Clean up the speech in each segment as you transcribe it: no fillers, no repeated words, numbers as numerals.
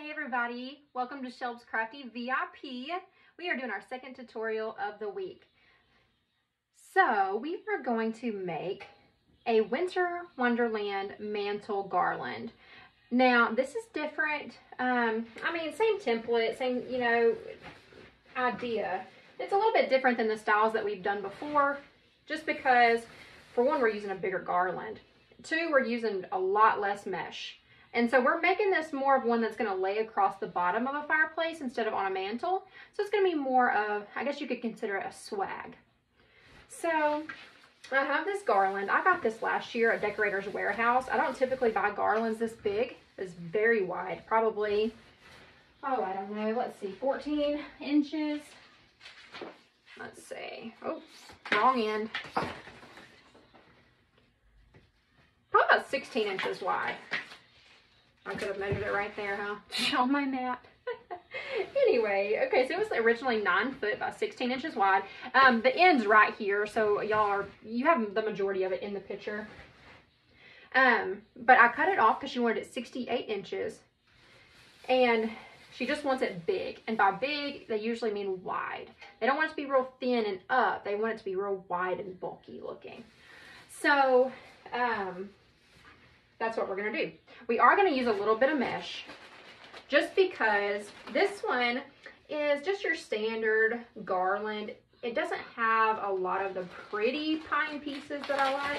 Hey everybody, welcome to Shelb's Crafty VIP. We are doing our second tutorial of the week. So we are going to make a winter wonderland mantle garland. Now this is different. Same template, same, idea. It's a little bit different than the styles that we've done before, just because for one, we're using a bigger garland. Two, we're using a lot less mesh. And so we're making this more of one that's going to lay across the bottom of a fireplace instead of on a mantle. So it's going to be more of, I guess you could consider it a swag. So I have this garland. I got this last year at Decorator's Warehouse. I don't typically buy garlands this big. It's very wide, probably, I don't know, let's see, 14 inches. Let's see. Oops, wrong end. Probably about 16 inches wide. I could have measured it right there, huh? On my map. Anyway, okay, so it was originally 9 foot by 16 inches wide. The end's right here, so you have the majority of it in the picture. But I cut it off because she wanted it 68 inches. And she just wants it big. And by big, they usually mean wide. They don't want it to be real thin and up. They want it to be real wide and bulky looking. So, that's what we're going to do. We are going to use a little bit of mesh just because this one is just your standard garland. It doesn't have a lot of the pretty pine pieces that I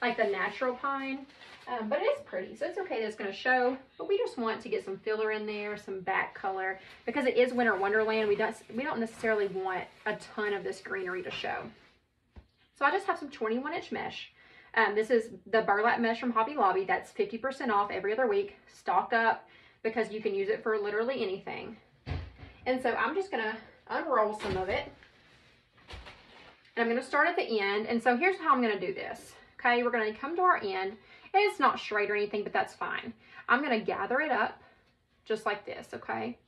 like the natural pine, but it is pretty, so it's okay that it's going to show, but we just want to get some filler in there, some back color, because it is winter wonderland. We don't necessarily want a ton of this greenery to show. So I just have some 21-inch mesh. This is the burlap mesh from Hobby Lobby. That's 50% off every other week. Stock up because you can use it for literally anything. And so I'm just going to unroll some of it. And I'm going to start at the end. And so here's how I'm going to do this. Okay, we're going to come to our end. And it's not straight or anything, but that's fine. I'm going to gather it up just like this, okay?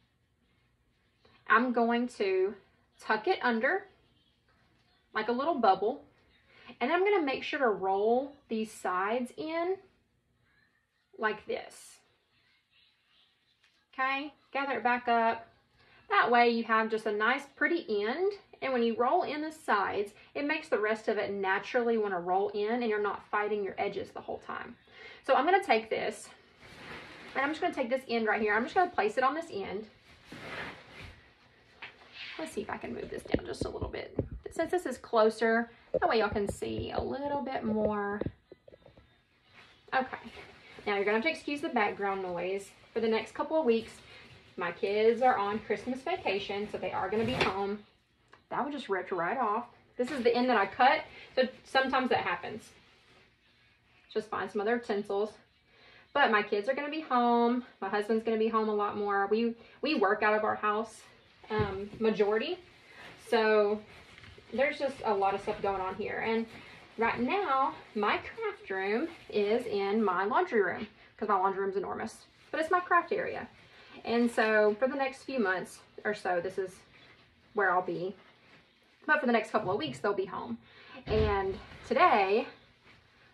I'm going to tuck it under like a little bubble. And I'm going to make sure to roll these sides in like this. Okay, gather it back up. That way you have just a nice pretty end. And when you roll in the sides, it makes the rest of it naturally want to roll in and you're not fighting your edges the whole time. So I'm going to take this and I'm just going to take this end right here. I'm just going to place it on this end. Let's see if I can move this down just a little bit. Since this is closer, that way y'all can see a little bit more. Okay, now you're gonna have to excuse the background noise. For the next couple of weeks, my kids are on Christmas vacation, so they are gonna be home. That one just ripped right off. This is the end that I cut, so sometimes that happens. Just find some other utensils. But my kids are gonna be home. My husband's gonna be home a lot more. We work out of our house, majority. So there's just a lot of stuff going on here. And right now, my craft room is in my laundry room because my laundry room's enormous, but it's my craft area. And so for the next few months or so, this is where I'll be. But for the next couple of weeks, they'll be home. And today,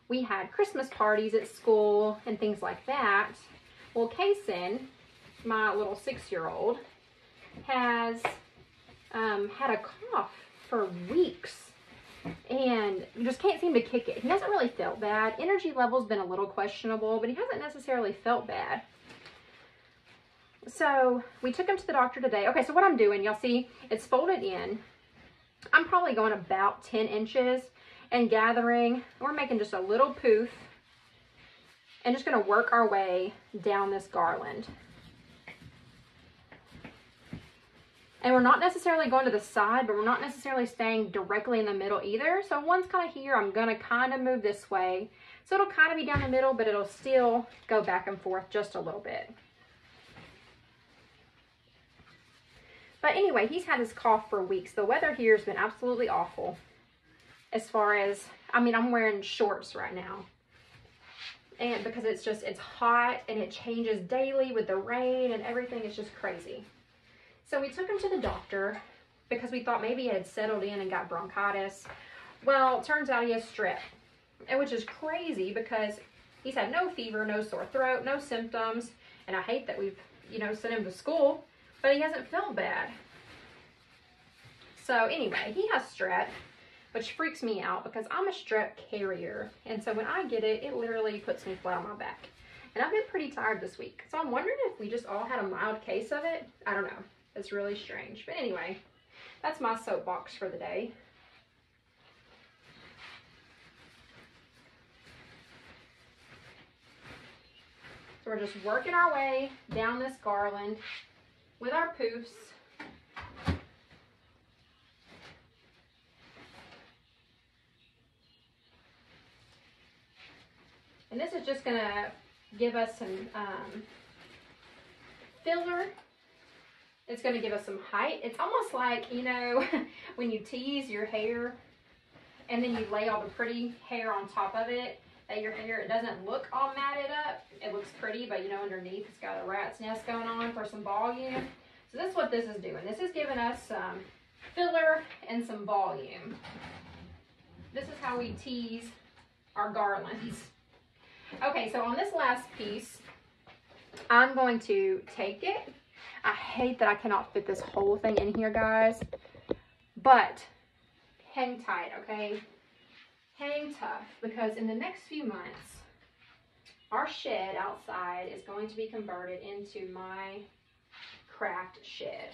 we had Christmas parties at school and things like that. Well, Kaysen, my little 6-year-old, has had a cough for weeks and just can't seem to kick it. He hasn't really felt bad. Energy level's been a little questionable, but he hasn't necessarily felt bad. So we took him to the doctor today. Okay, so what I'm doing, y'all see, it's folded in. I'm probably going about 10 inches and gathering. We're making just a little poof and just going to work our way down this garland. And we're not necessarily going to the side, but we're not necessarily staying directly in the middle either. So one's kind of here, I'm gonna kind of move this way. So it'll kind of be down the middle, but it'll still go back and forth just a little bit. But anyway, he's had his cough for weeks. The weather here has been absolutely awful. As far as, I'm wearing shorts right now. And because it's hot and it changes daily with the rain and everything, it's just crazy. So we took him to the doctor because we thought maybe he had settled in and got bronchitis. Well, it turns out he has strep, which is crazy because he's had no fever, no sore throat, no symptoms. And I hate that we've you know, sent him to school, but he hasn't felt bad. So anyway, he has strep, which freaks me out because I'm a strep carrier. And so when I get it, it literally puts me flat on my back. And I've been pretty tired this week. So I'm wondering if we just all had a mild case of it. I don't know. It's really strange. But anyway, that's my soapbox for the day. So we're just working our way down this garland with our poofs. And this is just gonna give us some filler. It's gonna give us some height. It's almost like, you know, when you tease your hair and then you lay all the pretty hair on top of it, that your hair, it doesn't look all matted up. It looks pretty, but you know, underneath it's got a rat's nest going on for some volume. So this is what this is doing. This is giving us some filler and some volume. This is how we tease our garlands. Okay, so on this last piece, I'm going to take it. I hate that I cannot fit this whole thing in here, guys, but hang tight, okay? Hang tough, because in the next few months, our shed outside is going to be converted into my craft shed.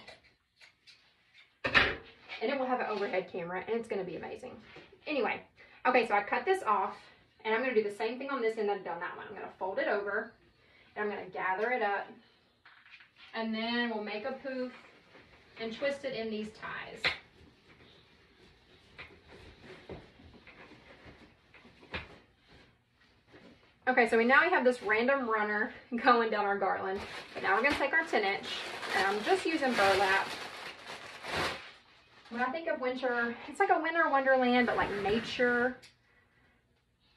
And it will have an overhead camera, and it's going to be amazing. Anyway, okay, so I cut this off, and I'm going to do the same thing on this end that I've done that one. I'm going to fold it over, and I'm going to gather it up, and then we'll make a poof and twist it in these ties. Okay, so now we have this random runner going down our garland, but now we're going to take our 10-inch, and I'm just using burlap. When I think of winter, it's like a winter wonderland, but like nature.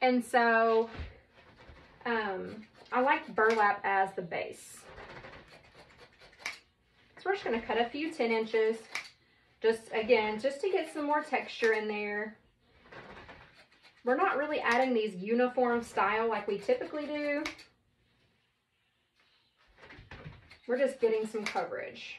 And so I like burlap as the base. So we're just going to cut a few 10 inches, just again, just to get some more texture in there. We're not really adding these uniform style like we typically do. We're just getting some coverage.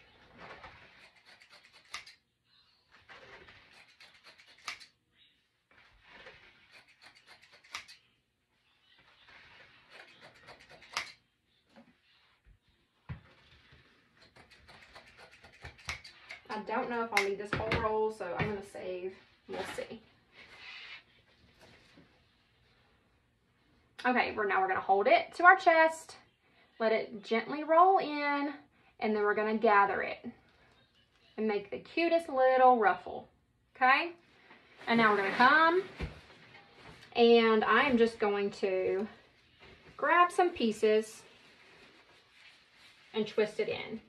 I don't know if I'll need this whole roll, so I'm going to save. We'll see. Okay, now we're going to hold it to our chest, let it gently roll in, and then we're going to gather it and make the cutest little ruffle, okay? And now we're going to come, and I am just going to grab some pieces and twist it in.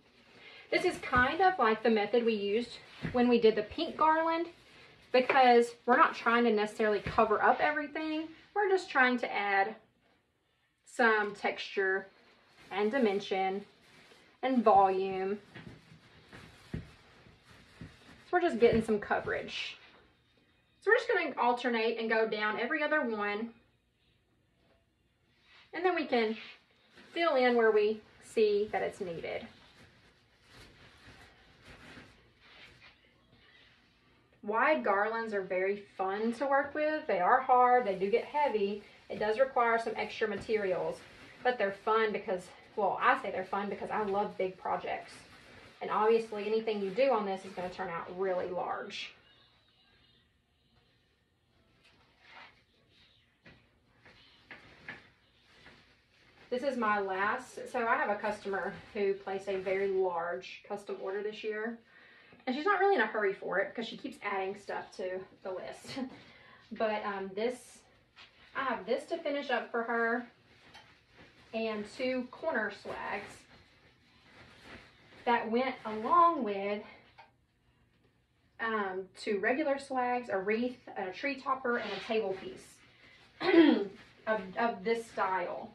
This is kind of like the method we used when we did the pink garland, because we're not trying to necessarily cover up everything. We're just trying to add some texture and dimension and volume. So we're just getting some coverage. So we're just going to alternate and go down every other one. And then we can fill in where we see that it's needed. Wide garlands are very fun to work with. They are hard, they do get heavy. It does require some extra materials, but they're fun because, well, I say they're fun because I love big projects. And obviously anything you do on this is going to turn out really large. This is my last, so I have a customer who placed a very large custom order this year. And she's not really in a hurry for it because she keeps adding stuff to the list. But I have this to finish up for her and 2 corner swags that went along with 2 regular swags, a wreath, a tree topper, and a table piece of this style.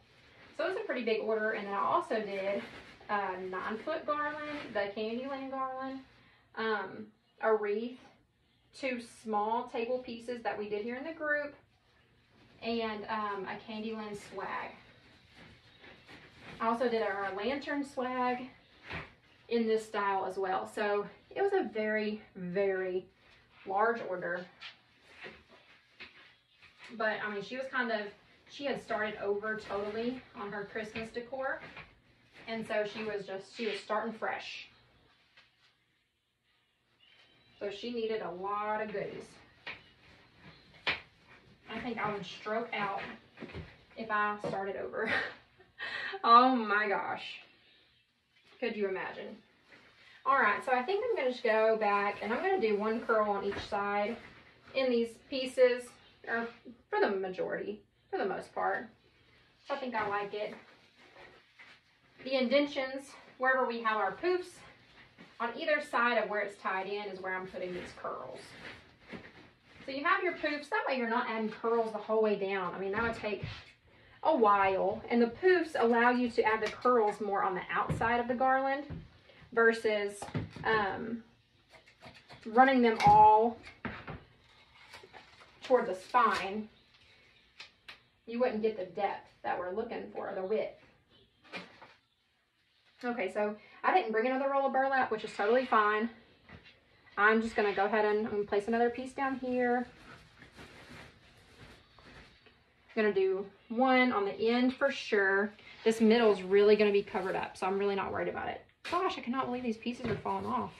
So it was a pretty big order. And then I also did a 9-foot garland, the Candyland garland. A wreath, 2 small table pieces that we did here in the group, and a Candyland swag. I also did our lantern swag in this style as well. So it was a very, very large order. But I mean, she had started over totally on her Christmas decor. And so she was starting fresh. So she needed a lot of goodies. I think I would stroke out if I started over. Oh my gosh. Could you imagine? All right, so I think I'm gonna just go back and I'm gonna do one curl on each side in these pieces, or for the majority, for the most part. I think I like it. The indentions, wherever we have our poofs, on either side of where it's tied in is where I'm putting these curls. So you have your poofs, that way you're not adding curls the whole way down. I mean, that would take a while. And the poofs allow you to add the curls more on the outside of the garland versus running them all toward the spine. You wouldn't get the depth that we're looking for, or the width. Okay, so I didn't bring another roll of burlap, which is totally fine. I'm just going to go ahead and I'm going to place another piece down here. I'm going to do one on the end for sure. This middle is really going to be covered up, so I'm really not worried about it. Gosh, I cannot believe these pieces are falling off.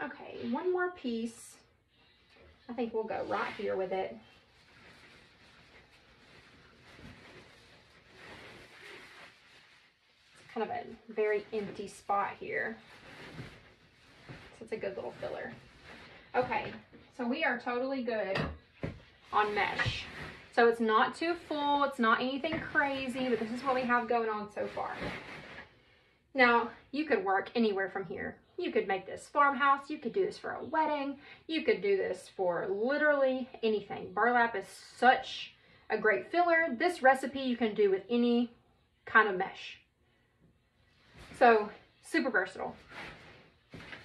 Okay, one more piece. I think we'll go right here with it. Kind of a very empty spot here. So it's a good little filler. Okay, so we are totally good on mesh. So it's not too full, it's not anything crazy, but this is what we have going on so far. Now, you could work anywhere from here. You could make this farmhouse, you could do this for a wedding, you could do this for literally anything. Burlap is such a great filler. This recipe you can do with any kind of mesh. So, super versatile.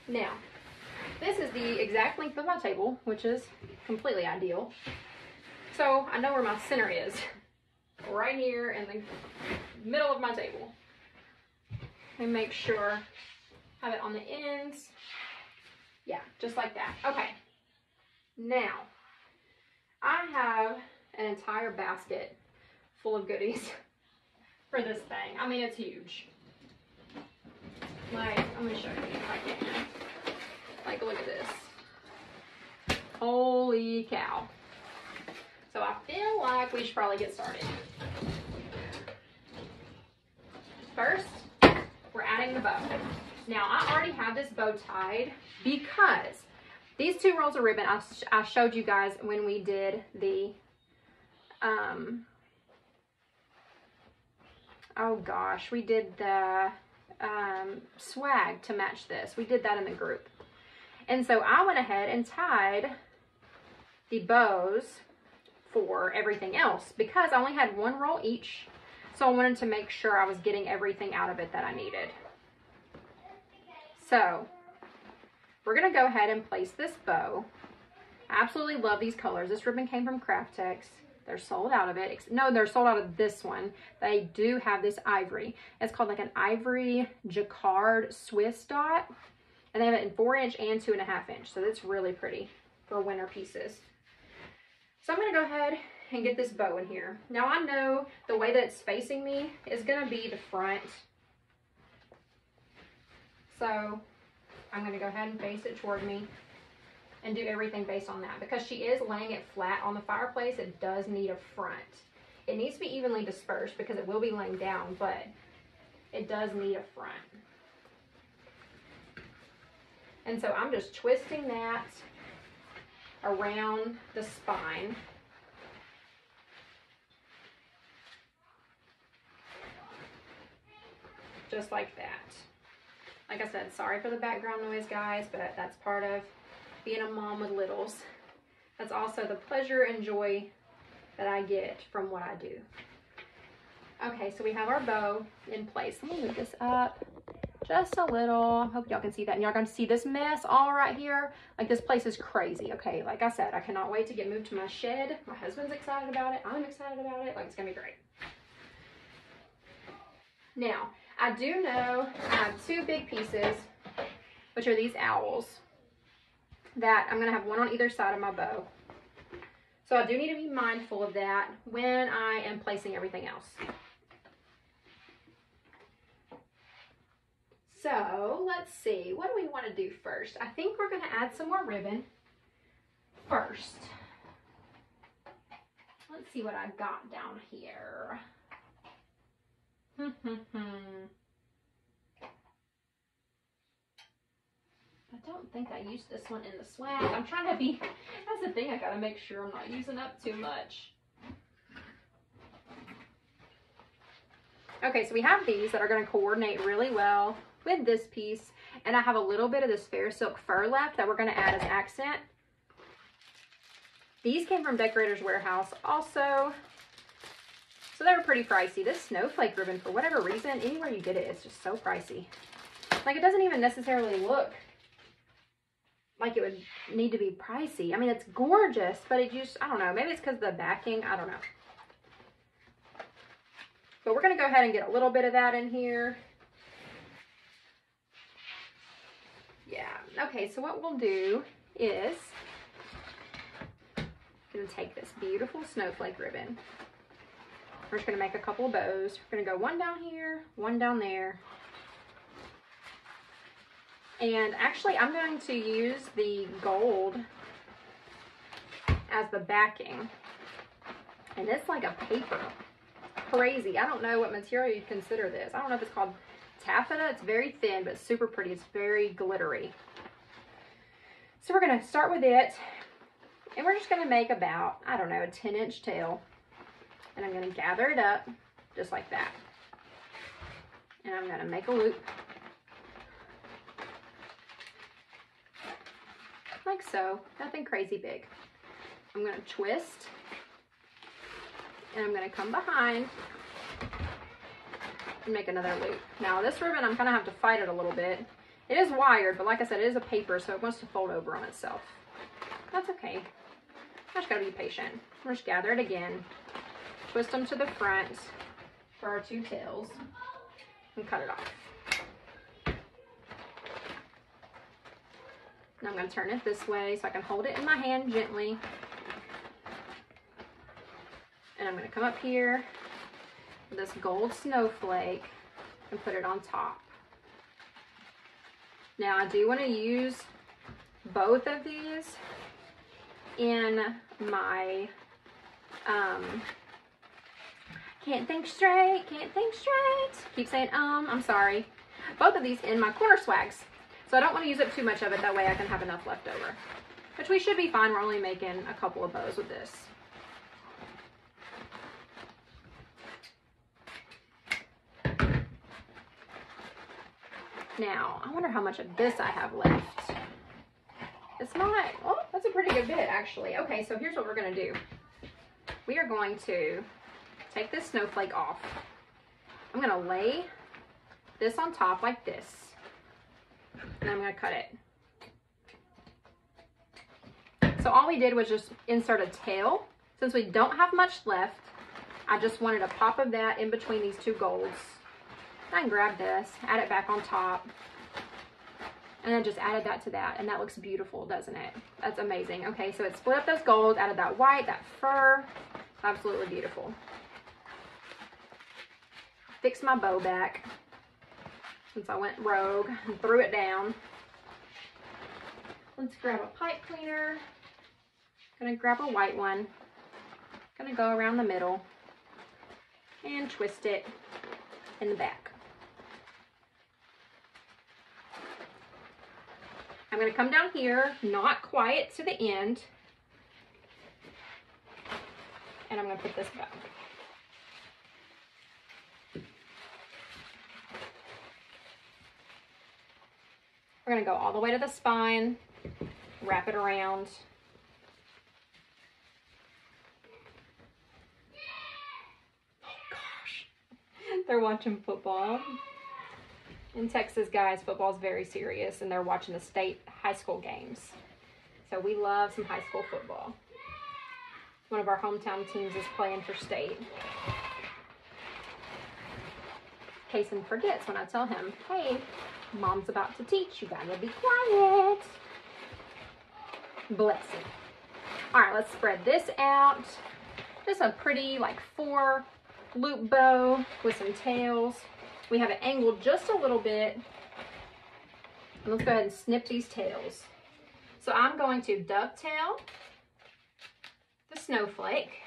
Now, this is the exact length of my table, which is completely ideal. So, I know where my center is. Right here in the middle of my table. And make sure I have it on the ends. Yeah, just like that. Okay. Now, I have an entire basket full of goodies for this thing. I mean, it's huge. Like, I'm going to show you if I can. Like, look at this. Holy cow. So I feel like we should probably get started. First, we're adding the bow. Now, I already have this bow tied because these two rolls of ribbon I showed you guys when we did the, oh gosh, we did the swag to match this. We did that in the group. And so I went ahead and tied the bows for everything else because I only had one roll each. So I wanted to make sure I was getting everything out of it that I needed. So we're going to go ahead and place this bow. I absolutely love these colors. This ribbon came from Craftex. They're sold out of it. No, they're sold out of this one. They do have this ivory. It's called like an ivory jacquard Swiss dot. And they have it in 4-inch and 2.5-inch. So that's really pretty for winter pieces. So I'm going to go ahead and get this bow in here. Now I know the way that it's facing me is going to be the front. So I'm going to go ahead and face it toward me and do everything based on that. Because she is laying it flat on the fireplace, it does need a front. It needs to be evenly dispersed because it will be laying down, but it does need a front. And so I'm just twisting that around the spine. Just like that. Like I said, sorry for the background noise, guys, but that's part of being a mom with littles. That's also the pleasure and joy that I get from what I do. Okay, so we have our bow in place. Let me move this up. Just a little. Hope y'all can see that. And y'all gonna see this mess all right here. Like, this place is crazy. Okay, like I said, I cannot wait to get moved to my shed. My husband's excited about it. I'm excited about it. Like, it's gonna be great. Now, I do know I have 2 big pieces, which are these owls, that I'm gonna have one on either side of my bow. So I do need to be mindful of that when I am placing everything else. So let's see, what do we want to do first? I think we're going to add some more ribbon first. Let's see what I've got down here. I don't think I used this one in the swag. I'm trying to be, that's the thing, I gotta make sure I'm not using up too much. Okay, so we have these that are gonna coordinate really well with this piece, and I have a little bit of this fair silk fur left that we're gonna add as accent. These came from Decorator's Warehouse also, so they were pretty pricey. This snowflake ribbon, for whatever reason, anywhere you get it, it's just so pricey. Like, it doesn't even necessarily look like it would need to be pricey. I mean, it's gorgeous, but it just, I don't know, maybe it's because of the backing, I don't know. But we're gonna go ahead and get a little bit of that in here. Yeah, okay, so what we'll do is, I'm gonna take this beautiful snowflake ribbon. We're just gonna make a couple of bows. We're gonna go one down here, one down there. And actually, I'm going to use the gold as the backing. And it's like a paper. Crazy. I don't know what material you'd consider this. I don't know if it's called taffeta. It's very thin, but super pretty. It's very glittery. So we're going to start with it. And we're just going to make about, I don't know, a 10-inch tail. And I'm going to gather it up just like that. And I'm going to make a loop. Like so. Nothing crazy big. I'm going to twist. And I'm going to come behind and make another loop. Now this ribbon, I'm going to have to fight it a little bit. It is wired, but like I said, it is a paper, so it wants to fold over on itself. That's okay. I just got to be patient. We'll just gather it again. Twist them to the front for our 2 tails. And cut it off. Now I'm going to turn it this way so I can hold it in my hand gently. And I'm going to come up here with this gold snowflake and put it on top. Now I do want to use both of these in my, can't think straight. Keep saying, I'm sorry. Both of these in my corner swags. So I don't want to use up too much of it, that way I can have enough left over. Which we should be fine, we're only making a couple of bows with this. Now, I wonder how much of this I have left. It's not, oh, that's a pretty good bit actually. Okay, so here's what we're gonna do. We are going to take this snowflake off. I'm gonna lay this on top like this. And I'm gonna cut it. So all we did was just insert a tail. Since we don't have much left, I just wanted a pop of that in between these 2 golds. I can grab this, add it back on top, and then just added that to that, and that looks beautiful, doesn't it? That's amazing. Okay, so it split up those golds, added that white, that fur, absolutely beautiful. Fix my bow back, since I went rogue and threw it down. Let's grab a pipe cleaner. Gonna grab a white one. Gonna go around the middle and twist it in the back. I'm going to come down here, not quite to the end, and I'm going to put this back. We're going to go all the way to the spine, wrap it around. Oh gosh, they're watching football. In Texas, guys, football is very serious, and they're watching the state high school games. So we love some high school football. One of our hometown teams is playing for state. Kason forgets when I tell him, hey, Mom's about to teach, you gotta be quiet. Bless him. All right, let's spread this out. Just a pretty like 4 loop bow with some tails. We have it angled just a little bit. And let's go ahead and snip these tails. So I'm going to dovetail the snowflake.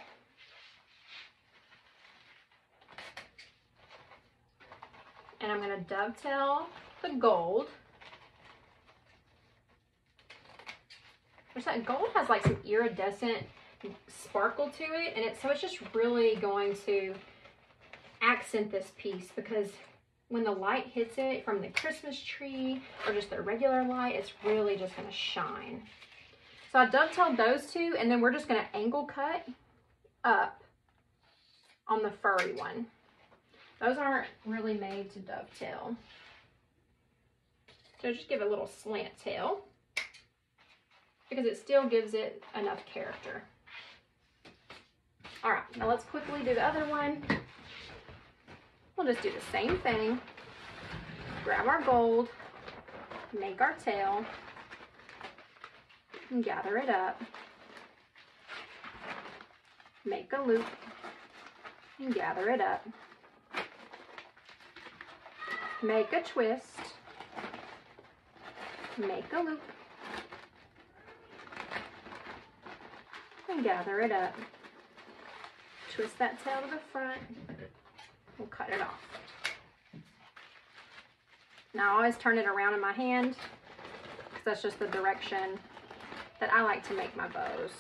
And I'm going to dovetail the gold. Which that gold has like some iridescent sparkle to it, and so it's just really going to accent this piece, because when the light hits it from the Christmas tree or just the regular light, it's really just going to shine. So I dovetailed those two, and then we're just going to angle cut up on the furry one. Those aren't really made to dovetail. So just give it a little slant tail, because it still gives it enough character. All right, now let's quickly do the other one. We'll just do the same thing. Grab our gold, make our tail, and gather it up. Make a loop, and gather it up. Make a twist, make a loop, and gather it up. Twist that tail to the front. We'll cut it off. Now I always turn it around in my hand, because that's just the direction that I like to make my bows.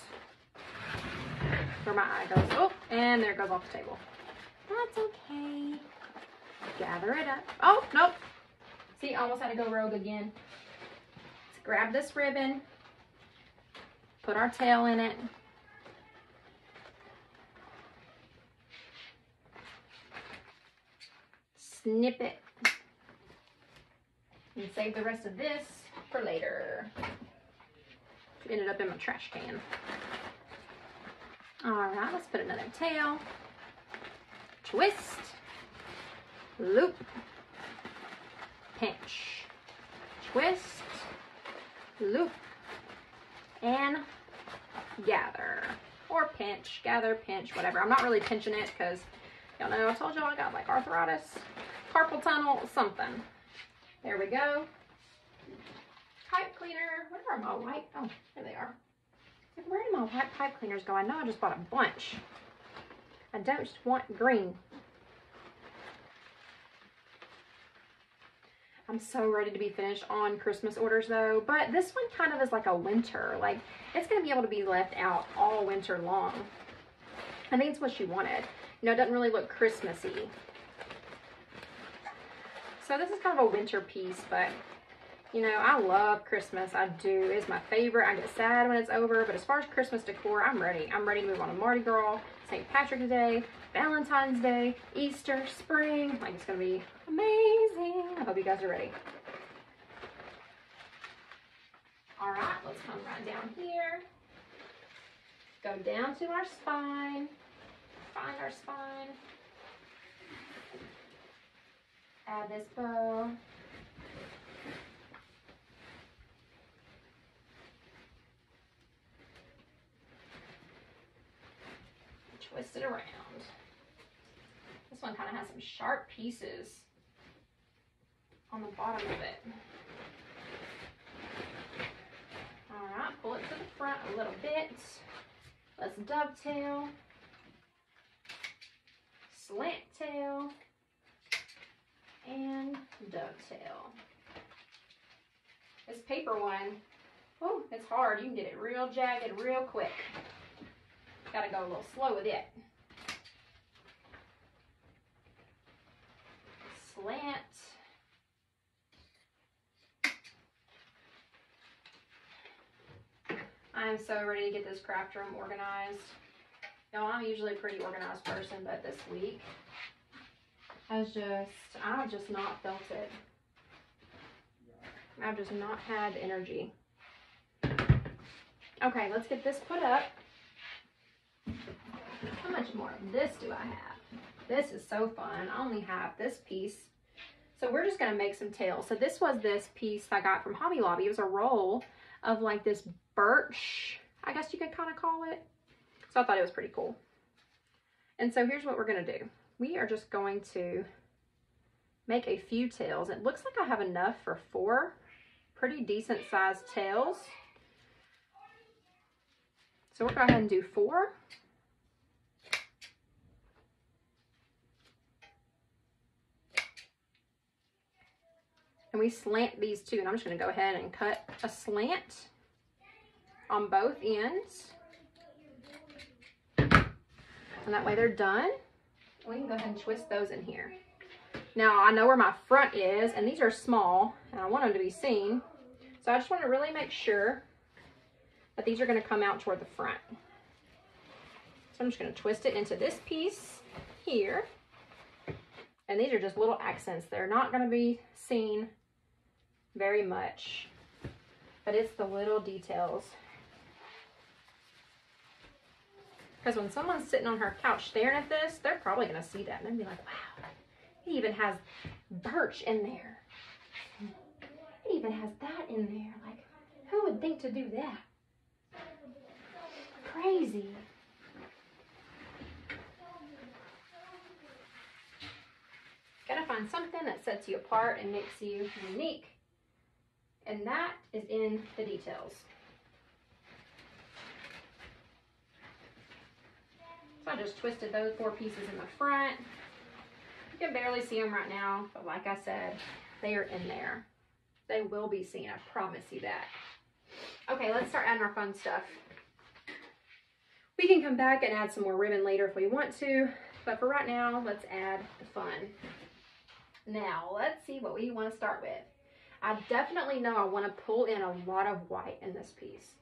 Where my eye goes. Oh, and there it goes off the table. That's okay. Gather it up. Oh, nope. See, I almost had to go rogue again. Let's grab this ribbon, put our tail in it. Snip it, and save the rest of this for later. It ended up in my trash can. All right, let's put another tail. Twist, loop, pinch, twist, loop, and gather, or pinch, gather, pinch, whatever. I'm not really pinching it because y'all know I told y'all I got like arthritis, carpal tunnel, something. There we go. Pipe cleaner. Where are my white? Oh, there they are. Where did my white pipe cleaners go? I know I just bought a bunch. I don't just want green. I'm so ready to be finished on Christmas orders though, but this one kind of is like a winter. Like, it's going to be able to be left out all winter long. I think it's what she wanted. You know, it doesn't really look Christmassy. So this is kind of a winter piece, but you know, I love Christmas. I do. It's my favorite. I get sad when it's over, but as far as Christmas decor, I'm ready. I'm ready to move on to Mardi Gras, St. Patrick's Day, Valentine's Day, Easter, spring. Like, it's going to be amazing. I hope you guys are ready. All right, let's come right down here. Go down to our spine. Find our spine. Add this bow. Twist it around. This one kind of has some sharp pieces on the bottom of it. All right, pull it to the front a little bit. Let's dovetail, slant tail, and dovetail. This paper one, oh, it's hard. You can get it real jagged real quick. Gotta go a little slow with it. Slant. I'm so ready to get this craft room organized. Y'all, I'm usually a pretty organized person, but this week I've just not felt it. I've just not had energy. Okay, let's get this put up. How much more of this do I have? This is so fun. I only have this piece. So we're just gonna make some tails. So this was this piece I got from Hobby Lobby. It was a roll of like this birch, I guess you could kind of call it. So I thought it was pretty cool. And so here's what we're gonna do. We are just going to make a few tails. It looks like I have enough for 4 pretty decent sized tails. So we'll go ahead and do 4. And we slant these two, and I'm just gonna go ahead and cut a slant on both ends. And that way they're done. We can go ahead and twist those in here. Now I know where my front is, and these are small, and I want them to be seen. So I just want to really make sure that these are gonna come out toward the front. So I'm just gonna twist it into this piece here. And these are just little accents. They're not gonna be seen very much, but it's the little details. Because when someone's sitting on her couch staring at this, they're probably gonna see that and they'll be like, wow, it even has birch in there. It even has that in there. Like, who would think to do that? Crazy. Gotta find something that sets you apart and makes you unique. And that is in the details. So I just twisted those 4 pieces in the front. You can barely see them right now, but like I said, they are in there. They will be seen, I promise you that. Okay, let's start adding our fun stuff. We can come back and add some more ribbon later if we want to, but for right now, let's add the fun. Now, let's see what we want to start with. I definitely know I want to pull in a lot of white in this piece.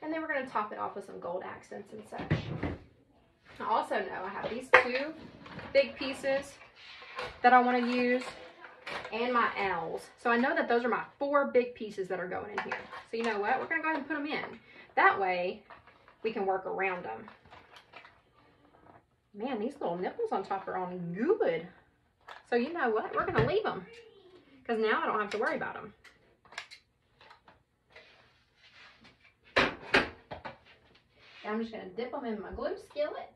And then we're going to top it off with some gold accents and such. I also know I have these 2 big pieces that I want to use and my owls. So I know that those are my 4 big pieces that are going in here. So you know what? We're going to go ahead and put them in. That way, we can work around them. Man, these little nipples on top are on good. So you know what? We're going to leave them. Because now I don't have to worry about them. I'm just going to dip them in my glue skillet.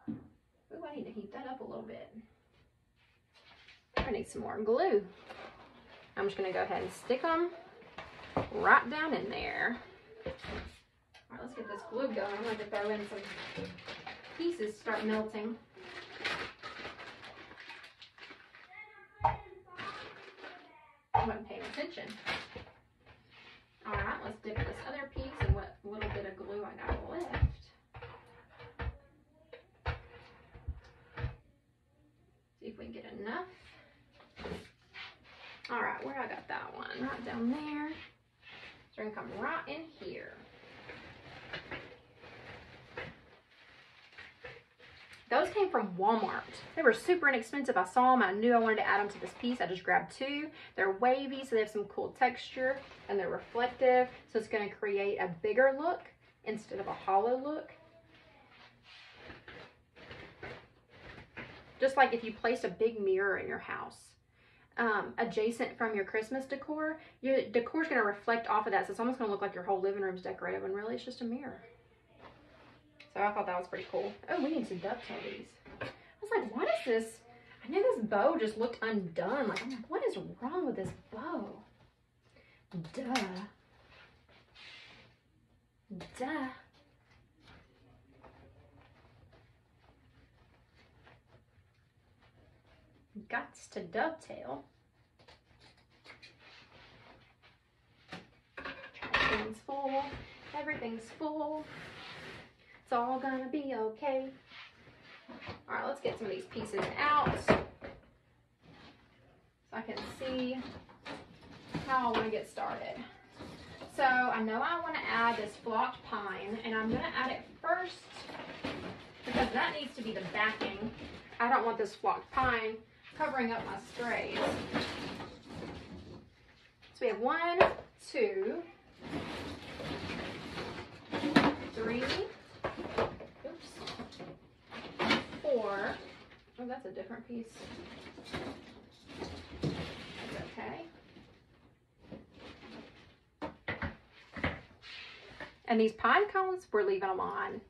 Ooh, I need to heat that up a little bit. I need some more glue. I'm just going to go ahead and stick them right down in there. All right, let's get this glue going. I'm going to throw in some pieces to start melting. I wasn't paying attention. All right, let's dip this other piece in what little bit of glue I got left. See if we can get enough. All right, where I got that one? Right down there. So we're gonna come right in here. Those came from Walmart. They were super inexpensive. I saw them. I knew I wanted to add them to this piece. I just grabbed 2. They're wavy, so they have some cool texture, and they're reflective. So it's going to create a bigger look instead of a hollow look. Just like if you placed a big mirror in your house, adjacent from your Christmas decor, your decor is going to reflect off of that. So it's almost going to look like your whole living room is decorated when really it's just a mirror. So I thought that was pretty cool. Oh, we need to dovetail these. I was like, what is this? I knew this bow just looked undone. Like, I'm like, what is wrong with this bow? Duh. Duh. Gots to dovetail. Everything's full. Everything's full. It's all gonna be okay. All right, let's get some of these pieces out so I can see how I want to get started. So I know I want to add this flocked pine, and I'm gonna add it first because that needs to be the backing. I don't want this flocked pine covering up my sprays. So we have 1, 2, 3, oops, 4. Oh, that's a different piece. That's okay. And these pine cones, we're leaving them on.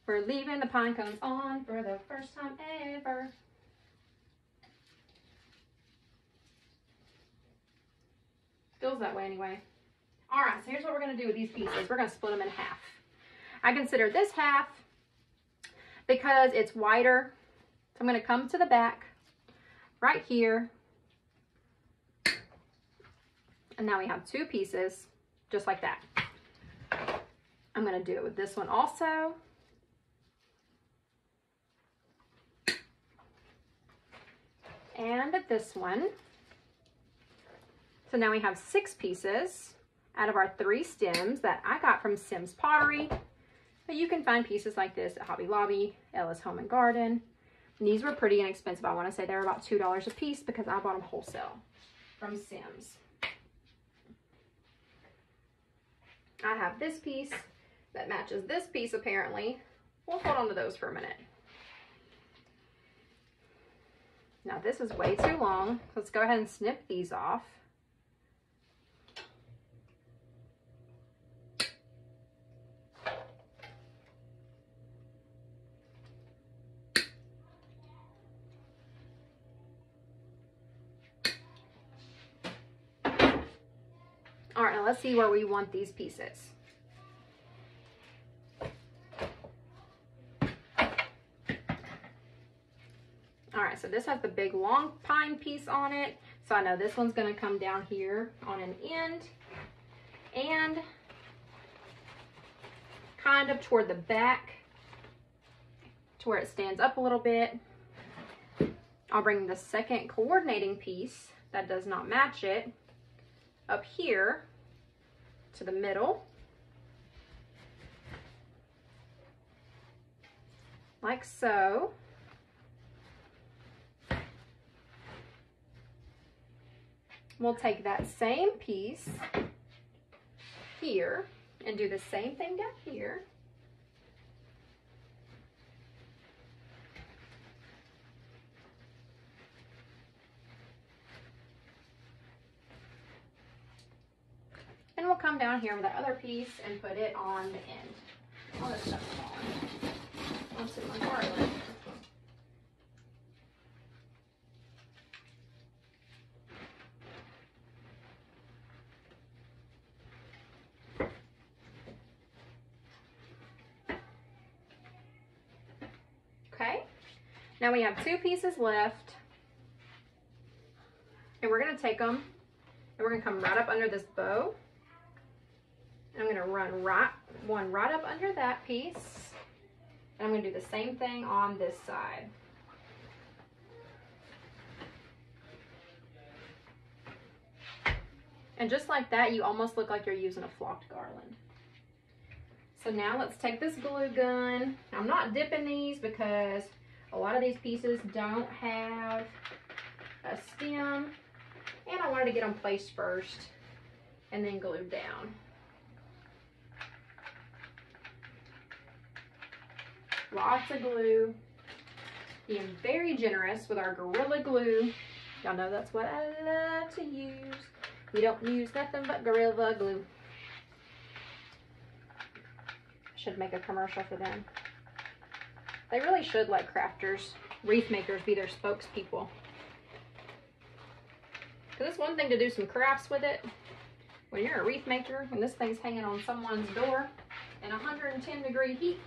We're leaving the pine cones on for the first time ever. Feels that way anyway. All right, so here's what we're gonna do with these pieces. We're gonna split them in half. I consider this half because it's wider. So I'm gonna come to the back right here. And now we have 2 pieces just like that. I'm gonna do it with this one also. And this one. So now we have 6 pieces out of our 3 stems that I got from Sims Pottery. But you can find pieces like this at Hobby Lobby, Ellis Home and Garden. And these were pretty inexpensive. I want to say they were about $2 a piece because I bought them wholesale from Sims. I have this piece that matches this piece apparently. We'll hold on to those for a minute. Now this is way too long. Let's go ahead and snip these off. All right, now let's see where we want these pieces. All right, so this has the big long pine piece on it. So I know this one's gonna come down here on an end and kind of toward the back to where it stands up a little bit. I'll bring the second coordinating piece that does not match it up here to the middle, like so. We'll take that same piece here and do the same thing down here. And we'll come down here with that other piece and put it on the end. All this stuff is on. Onto my garland. Okay, now we have 2 pieces left. And we're gonna take them and we're gonna come right up under this bow. I'm going to run one right up under that piece. And I'm going to do the same thing on this side. And just like that, you almost look like you're using a flocked garland. So now let's take this glue gun. I'm not dipping these because a lot of these pieces don't have a stem. And I wanted to get them placed first and then glued down. Lots of glue. Being very generous with our Gorilla Glue. Y'all know that's what I love to use. We don't use nothing but Gorilla Glue. I should make a commercial for them. They really should let crafters, wreath makers be their spokespeople. Because it's one thing to do some crafts with it. When you're a wreath maker and this thing's hanging on someone's door in 110-degree heat,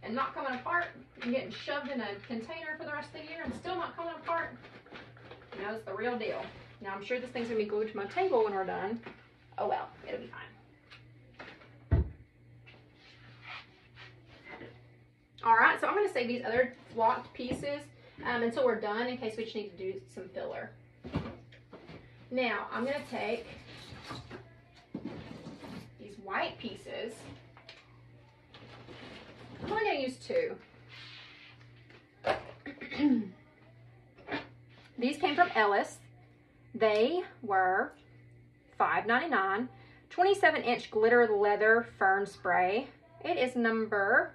and not coming apart and getting shoved in a container for the rest of the year and still not coming apart, you know, it's the real deal. Now, I'm sure this thing's gonna be glued to my table when we're done. Oh well, it'll be fine. All right, so I'm gonna save these other flocked pieces until we're done in case we just need to do some filler. Now, I'm gonna take these white pieces. I'm only going to use 2. These came from Ellis. They were $5.99. 27-inch glitter leather fern spray. It is number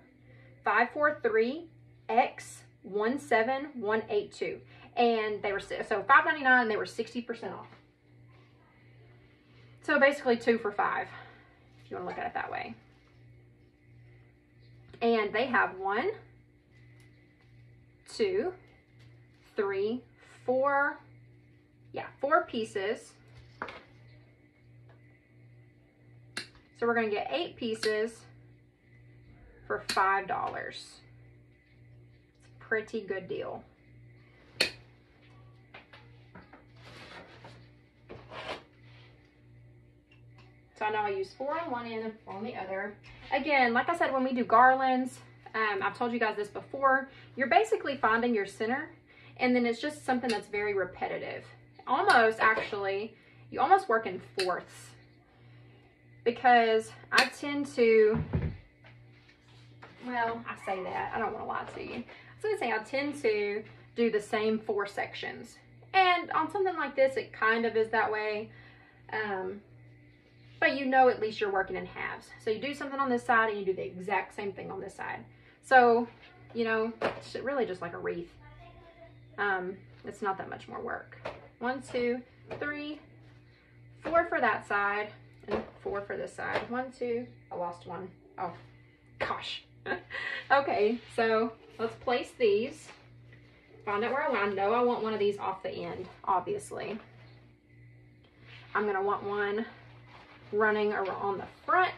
543X17182. And they were, so $5.99, they were 60% off. So basically 2 for $5, if you want to look at it that way. And they have 1, 2, 3, 4, yeah, 4 pieces. So we're going to get 8 pieces for $5. It's a pretty good deal. So I know I use 4 on one end and 4 on the other. Again, like I said, when we do garlands, I've told you guys this before, you're basically finding your center, and then it's just something that's very repetitive. Almost, actually, you almost work in fourths. Because I tend to, well, I say that, I don't want to lie to you. I was going to say I tend to do the same 4 sections. And on something like this, it kind of is that way. But you know at least you're working in halves. So you do something on this side and you do the exact same thing on this side. So, you know, it's really just like a wreath. It's not that much more work. 1, 2, 3, 4 for that side. And 4 for this side. 1, 2, I lost 1. Oh, gosh. Okay, so let's place these. Find out where I want. I know I want one of these off the end, obviously. I'm going to want one running on the front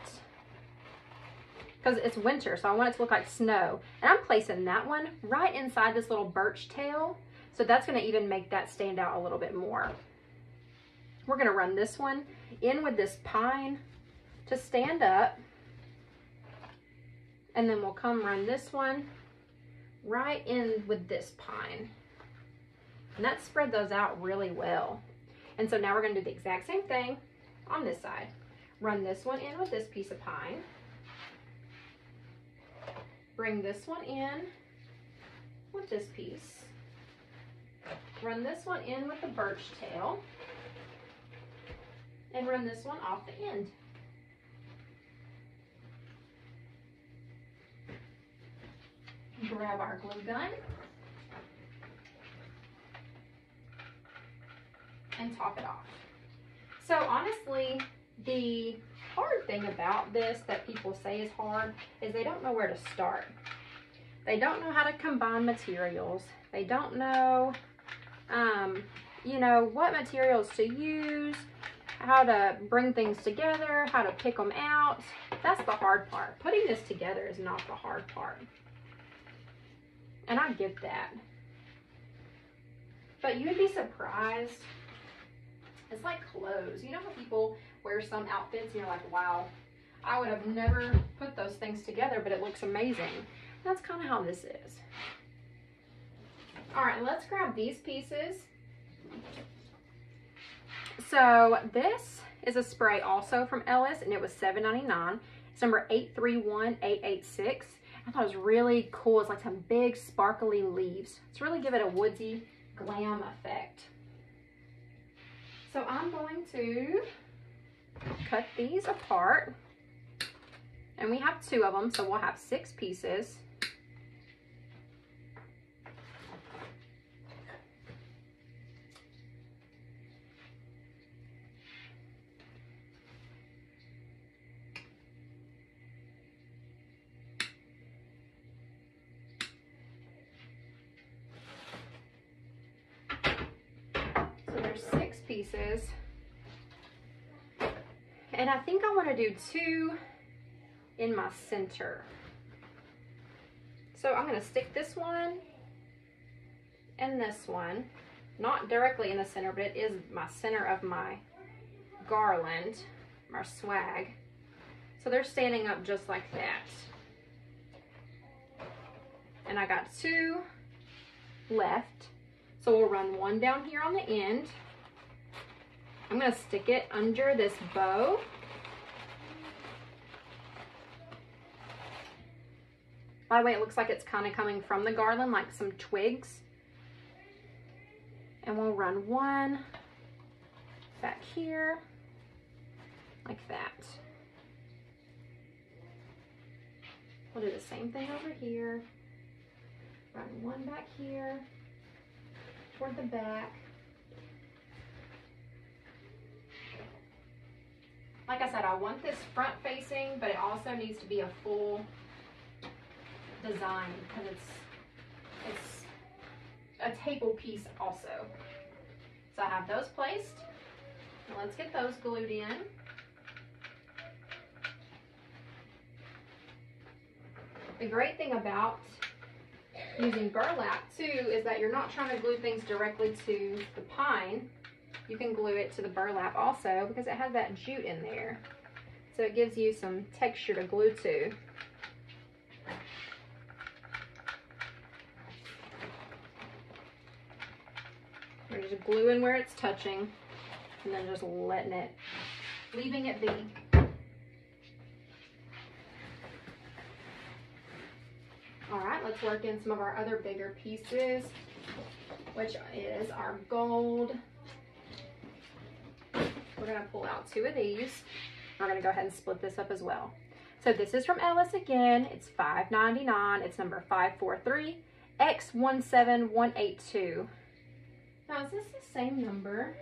because it's winter, so I want it to look like snow. And I'm placing that one right inside this little birch tail, so that's going to even make that stand out a little bit more. We're going to run this one in with this pine to stand up, and then we'll come run this one right in with this pine, and that spread those out really well. And so now we're going to do the exact same thing on this side. Run this one in with this piece of pine. Bring this one in with this piece. Run this one in with the birch tail. And run this one off the end. Grab our glue gun. And top it off. So honestly, the hard thing about this that people say is hard is they don't know where to start. They don't know how to combine materials. They don't know, you know, what materials to use, how to bring things together, how to pick them out. That's the hard part. Putting this together is not the hard part. And I get that. But you'd be surprised. It's like clothes. You know how people wear some outfits and you're like, wow, I would have never put those things together, but it looks amazing. That's kind of how this is. All right, let's grab these pieces. So this is a spray also from Ellis, and it was $7.99. It's number 831886. I thought it was really cool. It's like some big sparkly leaves. It's really give it a woodsy glam effect. So I'm going to cut these apart, and we have 2 of them, so we'll have 6 pieces. So there's 6 pieces. And I think I want to do 2 in my center. So I'm going to stick this one and this one, not directly in the center, but it is my center of my garland, my swag. So they're standing up just like that. And I got 2 left. So we'll run 1 down here on the end. I'm going to stick it under this bow. By the way, it looks like it's kind of coming from the garland, like some twigs. And we'll run 1 back here. like that. We'll do the same thing over here. Run one back here, toward the back. Like I said, I want this front facing, but it also needs to be a full design because it's a table piece also. So I have those placed. Now let's get those glued in. The great thing about using burlap too is that you're not trying to glue things directly to the pine. You can glue it to the burlap also because it has that jute in there. So it gives you some texture to glue to. We're just gluing where it's touching and then just leaving it be. All right, let's work in some of our other bigger pieces, which is our gold. We're gonna pull out 2 of these. We're gonna go ahead and split this up as well. So this is from Ellis again. It's $5.99. It's number 543X17182. Now, is this the same number?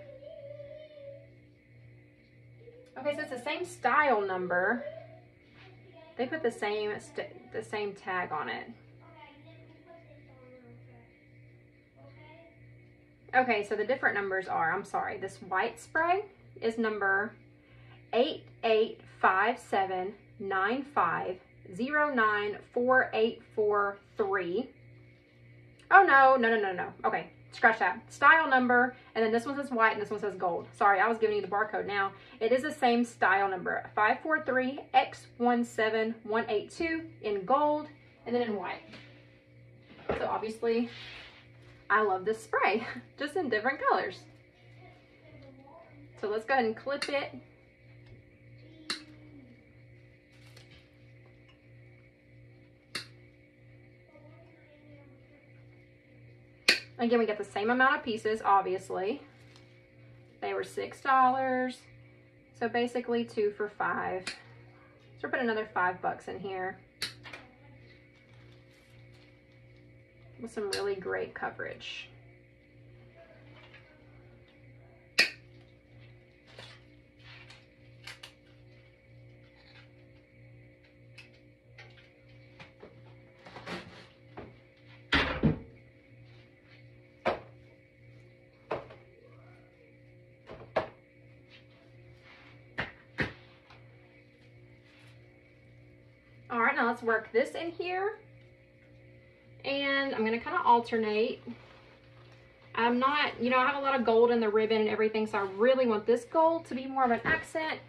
Okay, so it's the same style number. They put the same tag on it. Okay, so the different numbers are, I'm sorry, this white spray is number 885795094843. Oh, no. Okay, scratch that. Style number, and then this one says white and this one says gold. Sorry, I was giving you the barcode now. It is the same style number, 543X17182 in gold and then in white. So obviously, I love this spray, just in different colors. So let's go ahead and clip it. Again, we get the same amount of pieces, obviously. They were $6, so basically 2 for $5. So we're putting another $5 in here with some really great coverage. All right, now let's work this in here. And I'm gonna kind of alternate. I'm not, you know, I have a lot of gold in the ribbon and everything, so I really want this gold to be more of an accent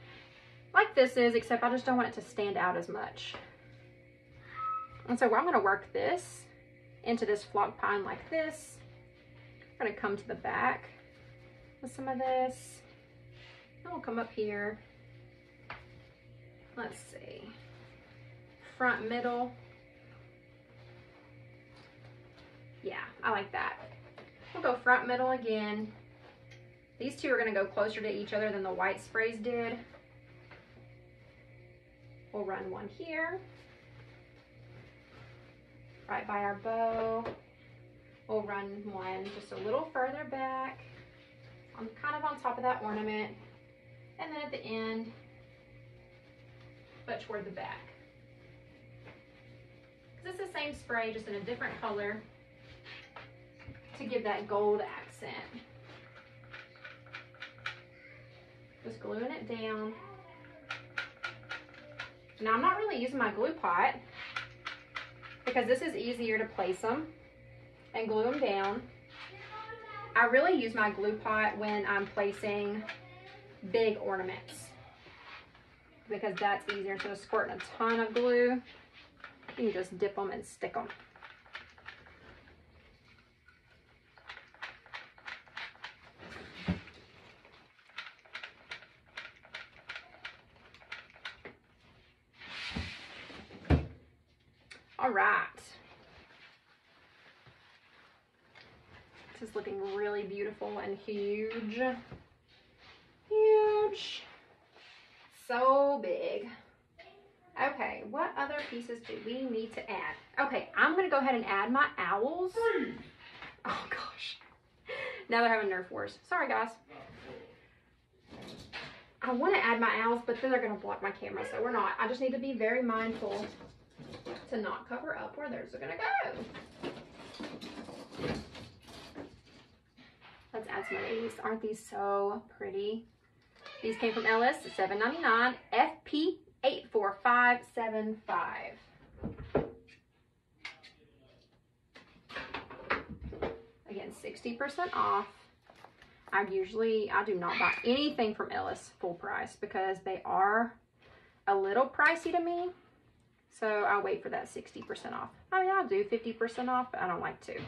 like this is, except I just don't want it to stand out as much. And so I'm gonna work this into this flock pine like this. I'm gonna come to the back with some of this. And we'll come up here. Let's see. Front, middle. Yeah, I like that. We'll go front, middle again. These two are gonna go closer to each other than the white sprays did. We'll run one here, right by our bow. We'll run one just a little further back, kind of on top of that ornament, and then at the end, but toward the back. It's the same spray, just in a different color to give that gold accent. Just gluing it down. Now I'm not really using my glue pot because this is easier to place them and glue them down. I really use my glue pot when I'm placing big ornaments because that's easier. Instead of squirting a ton of glue, you can just dip them and stick them. All right. This is looking really beautiful and huge. Huge. so big. Okay, what other pieces do we need to add? Okay, I'm gonna go ahead and add my owls. Oh gosh. Now they're having Nerf wars. Sorry guys. I want to add my owls, but then they're gonna block my camera, so we're not. I just need to be very mindful to not cover up where theirs are gonna go. Let's add some of these. Aren't these so pretty? These came from Ellis, $7.99, FP 84575. Again, 60% off. I do not buy anything from Ellis full price because they are a little pricey to me. So I'll wait for that 60% off. I mean, I'll do 50% off, but I don't like to.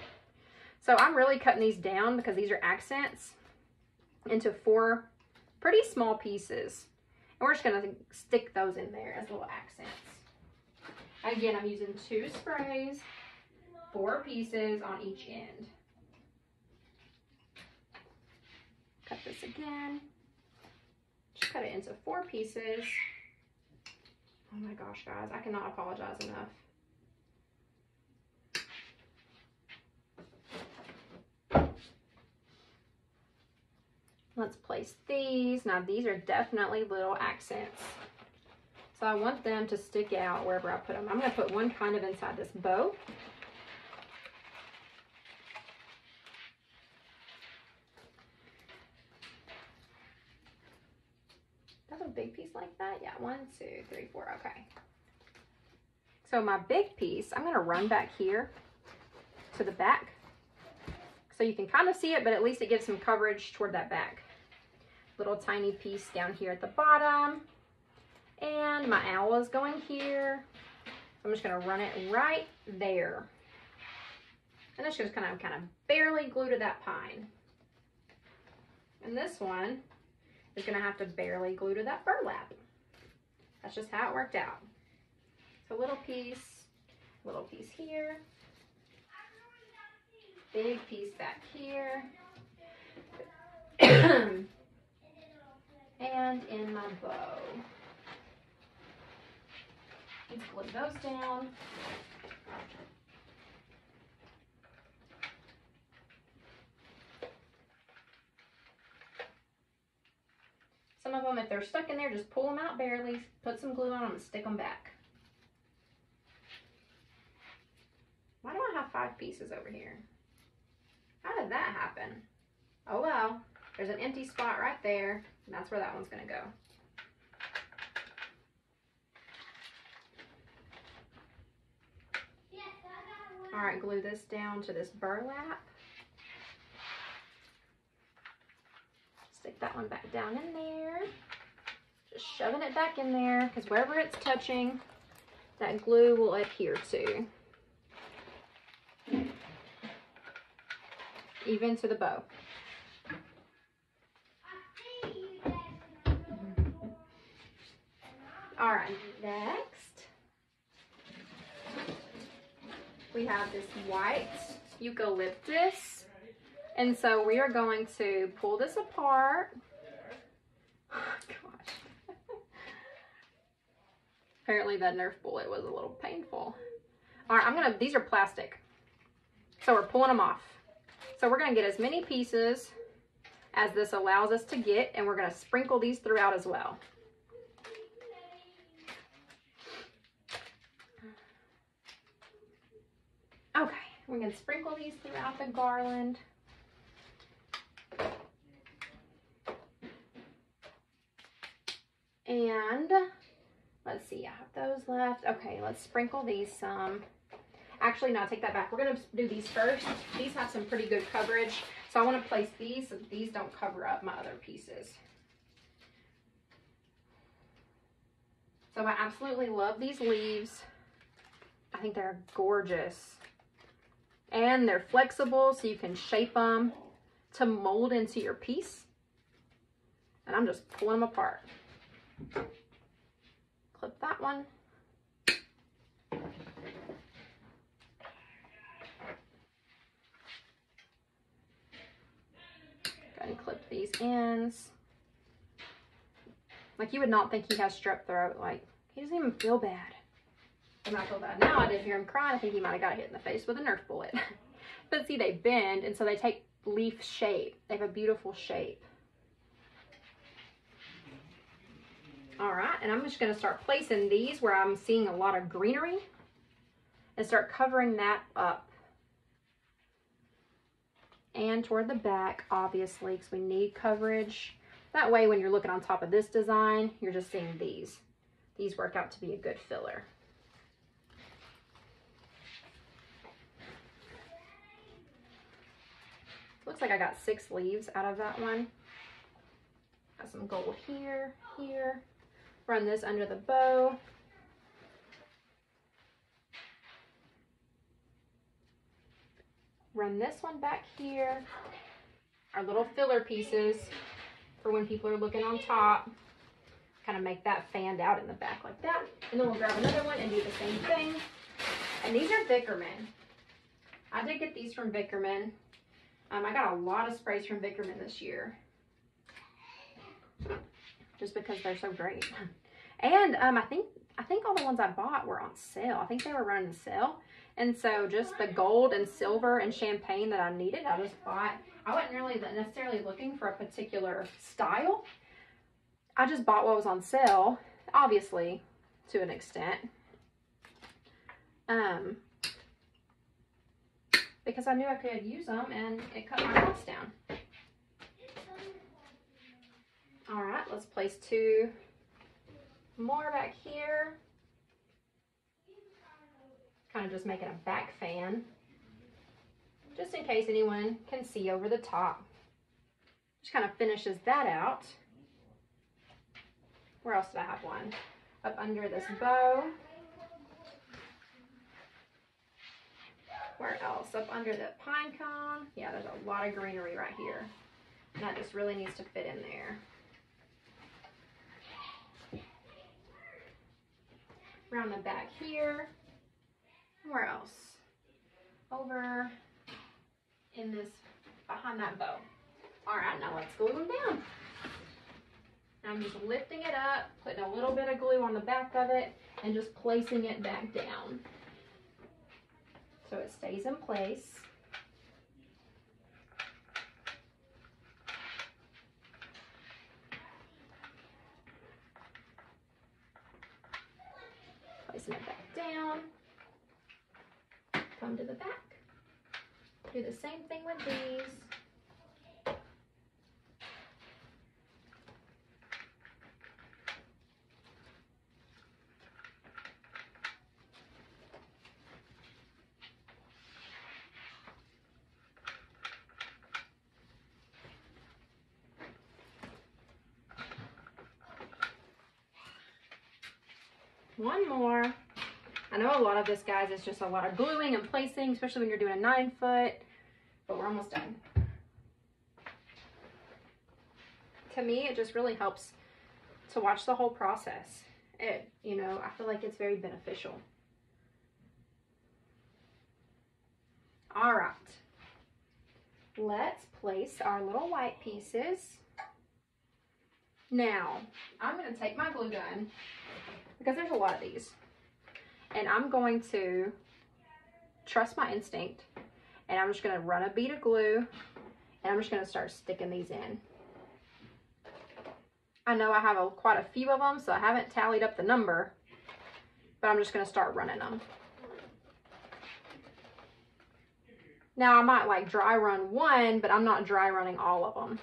So I'm really cutting these down because these are accents into 4 pretty small pieces. And we're just gonna stick those in there as little accents. Again, I'm using 2 sprays, 4 pieces on each end. Cut this again. Just cut it into 4 pieces. Oh my gosh, guys, I cannot apologize enough. Let's place these. Now these are definitely little accents. So I want them to stick out wherever I put them. I'm gonna put one kind of inside this bow. That's a big piece like that? Yeah, 1, 2, 3, 4, okay. So my big piece, I'm gonna run back here to the back. So you can kind of see it, but at least it gives some coverage toward that back. Little tiny piece down here at the bottom. And my owl is going here. I'm just gonna run it right there. And that's just kind of barely glue to that pine. And this one is gonna have to barely glue to that burlap. That's just how it worked out. So little piece here. Big piece back here. And in my bow. Let's glue those down. Some of them, if they're stuck in there, just pull them out barely, put some glue on them, and stick them back. Why do I have 5 pieces over here? How did that happen? Oh well, there's an empty spot right there, and that's where that one's gonna go. All right, glue this down to this burlap. Stick that one back down in there. Just shoving it back in there, because wherever it's touching, that glue will adhere to. Even to the bow. All right, next we have this white eucalyptus. And so we are going to pull this apart. Oh, gosh. Apparently that Nerf bullet was a little painful. All right, these are plastic. So we're pulling them off. So we're gonna get as many pieces as this allows us to get, and we're gonna sprinkle these throughout as well. Okay, we're gonna sprinkle these throughout the garland. And let's see, I have those left. Okay, let's sprinkle these some. Actually, no, take that back. We're gonna do these first. These have some pretty good coverage. So I wanna place these so these don't cover up my other pieces. So I absolutely love these leaves. I think they're gorgeous. And they're flexible, so you can shape them to mold into your piece. And I'm just pulling them apart. Clip that one. Go ahead and clip these ends. Like, you would not think he has strep throat. Like, he doesn't even feel bad. He might feel bad now. I did hear him crying. I think he might have got hit in the face with a Nerf bullet. But see, they bend, and so they take leaf shape. They have a beautiful shape. All right, and I'm just going to start placing these where I'm seeing a lot of greenery and start covering that up. And toward the back, obviously, because we need coverage. That way, when you're looking on top of this design, you're just seeing these. These work out to be a good filler. Looks like I got 6 leaves out of that one. Got some gold here, here. Run this under the bow. Run this one back here. Our little filler pieces for when people are looking on top. Kind of make that fanned out in the back like that. And then we'll grab another one and do the same thing. And these are Vickerman. I did get these from Vickerman. I got a lot of sprays from Vickerman this year. Just because they're so great. And I think all the ones I bought were on sale. I think they were running a sale. And so just the gold and silver and champagne that I needed, I just bought. I wasn't really necessarily looking for a particular style. I just bought what was on sale, obviously, to an extent. Because I knew I could use them and it cut my costs down. All right, let's place 2 more back here. Kind of just making a back fan, just in case anyone can see over the top. Just kind of finishes that out. Where else did I have one? Up under this bow. Where else? Up under the pine cone. Yeah, there's a lot of greenery right here. And that just really needs to fit in there. Around the back here. Where else? Over in this, behind that bow. All right, now let's glue them down. I'm just lifting it up, putting a little bit of glue on the back of it, and just placing it back down so it stays in place. Placing it back down. Come to the back. Do the same thing with these. One more. I know a lot of this, guys, is just a lot of gluing and placing, especially when you're doing a 9-foot, but we're almost done. To me, it just really helps to watch the whole process. You know, I feel like it's very beneficial. All right. Let's place our little white pieces. Now, I'm going to take my glue gun, because there's a lot of these. And I'm going to trust my instinct, and I'm just going to run a bead of glue, and I'm just going to start sticking these in. I know I have quite a few of them, so I haven't tallied up the number, but I'm just going to start running them. Now I might like dry run one, but I'm not dry running all of them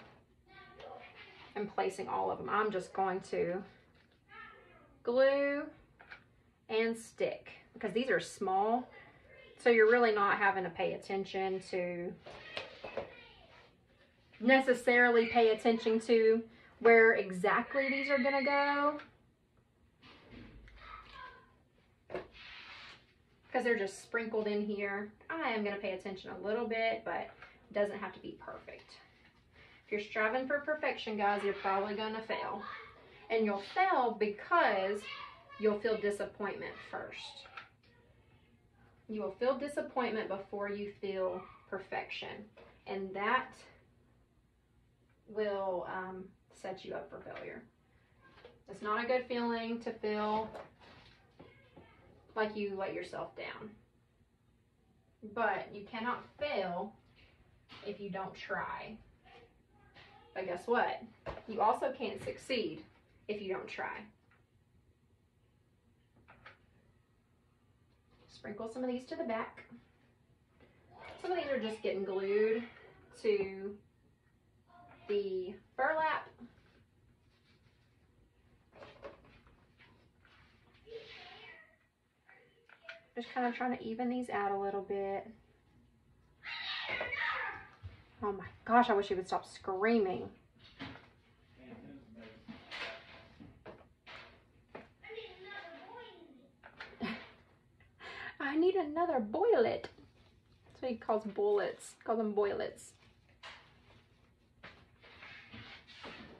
and placing all of them. I'm just going to glue and stick, because these are small, so you're really not having to pay attention to necessarily pay attention to where exactly these are gonna go, because they're just sprinkled in here. I am gonna pay attention a little bit, but it doesn't have to be perfect. If you're striving for perfection, guys, you're probably gonna fail, and you'll fail because you'll feel disappointment first. You will feel disappointment before you feel perfection. And that will set you up for failure. It's not a good feeling to feel like you let yourself down. But you cannot fail if you don't try. But guess what? You also can't succeed if you don't try. Sprinkle some of these to the back. Some of these are just getting glued to the burlap. Just kind of trying to even these out a little bit. Oh my gosh, I wish he would stop screaming. I need another boilet. That's what he calls bullets. He calls them boilets.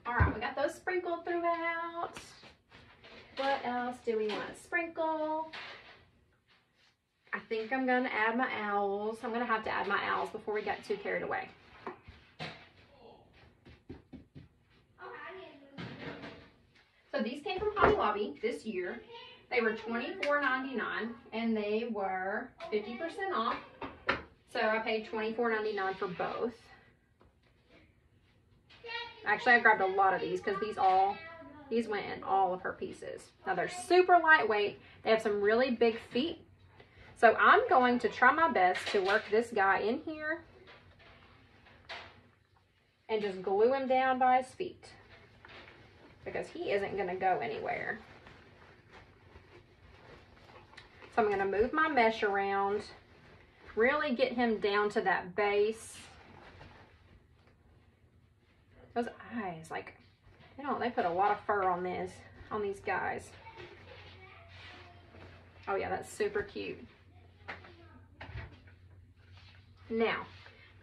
Alright, we got those sprinkled throughout. What else do we want to sprinkle? I think I'm going to add my owls. I'm going to have to add my owls before we get too carried away. So these came from Hobby Lobby this year. They were $24.99 and they were 50% off. So I paid $24.99 for both. Actually, I grabbed a lot of these because these went in all of her pieces. Now they're super lightweight. They have some really big feet. So I'm going to try my best to work this guy in here and just glue him down by his feet because he isn't going to go anywhere. So I'm going to move my mesh around, really get him down to that base. Those eyes, like, they put a lot of fur on these guys. Oh yeah, that's super cute. Now,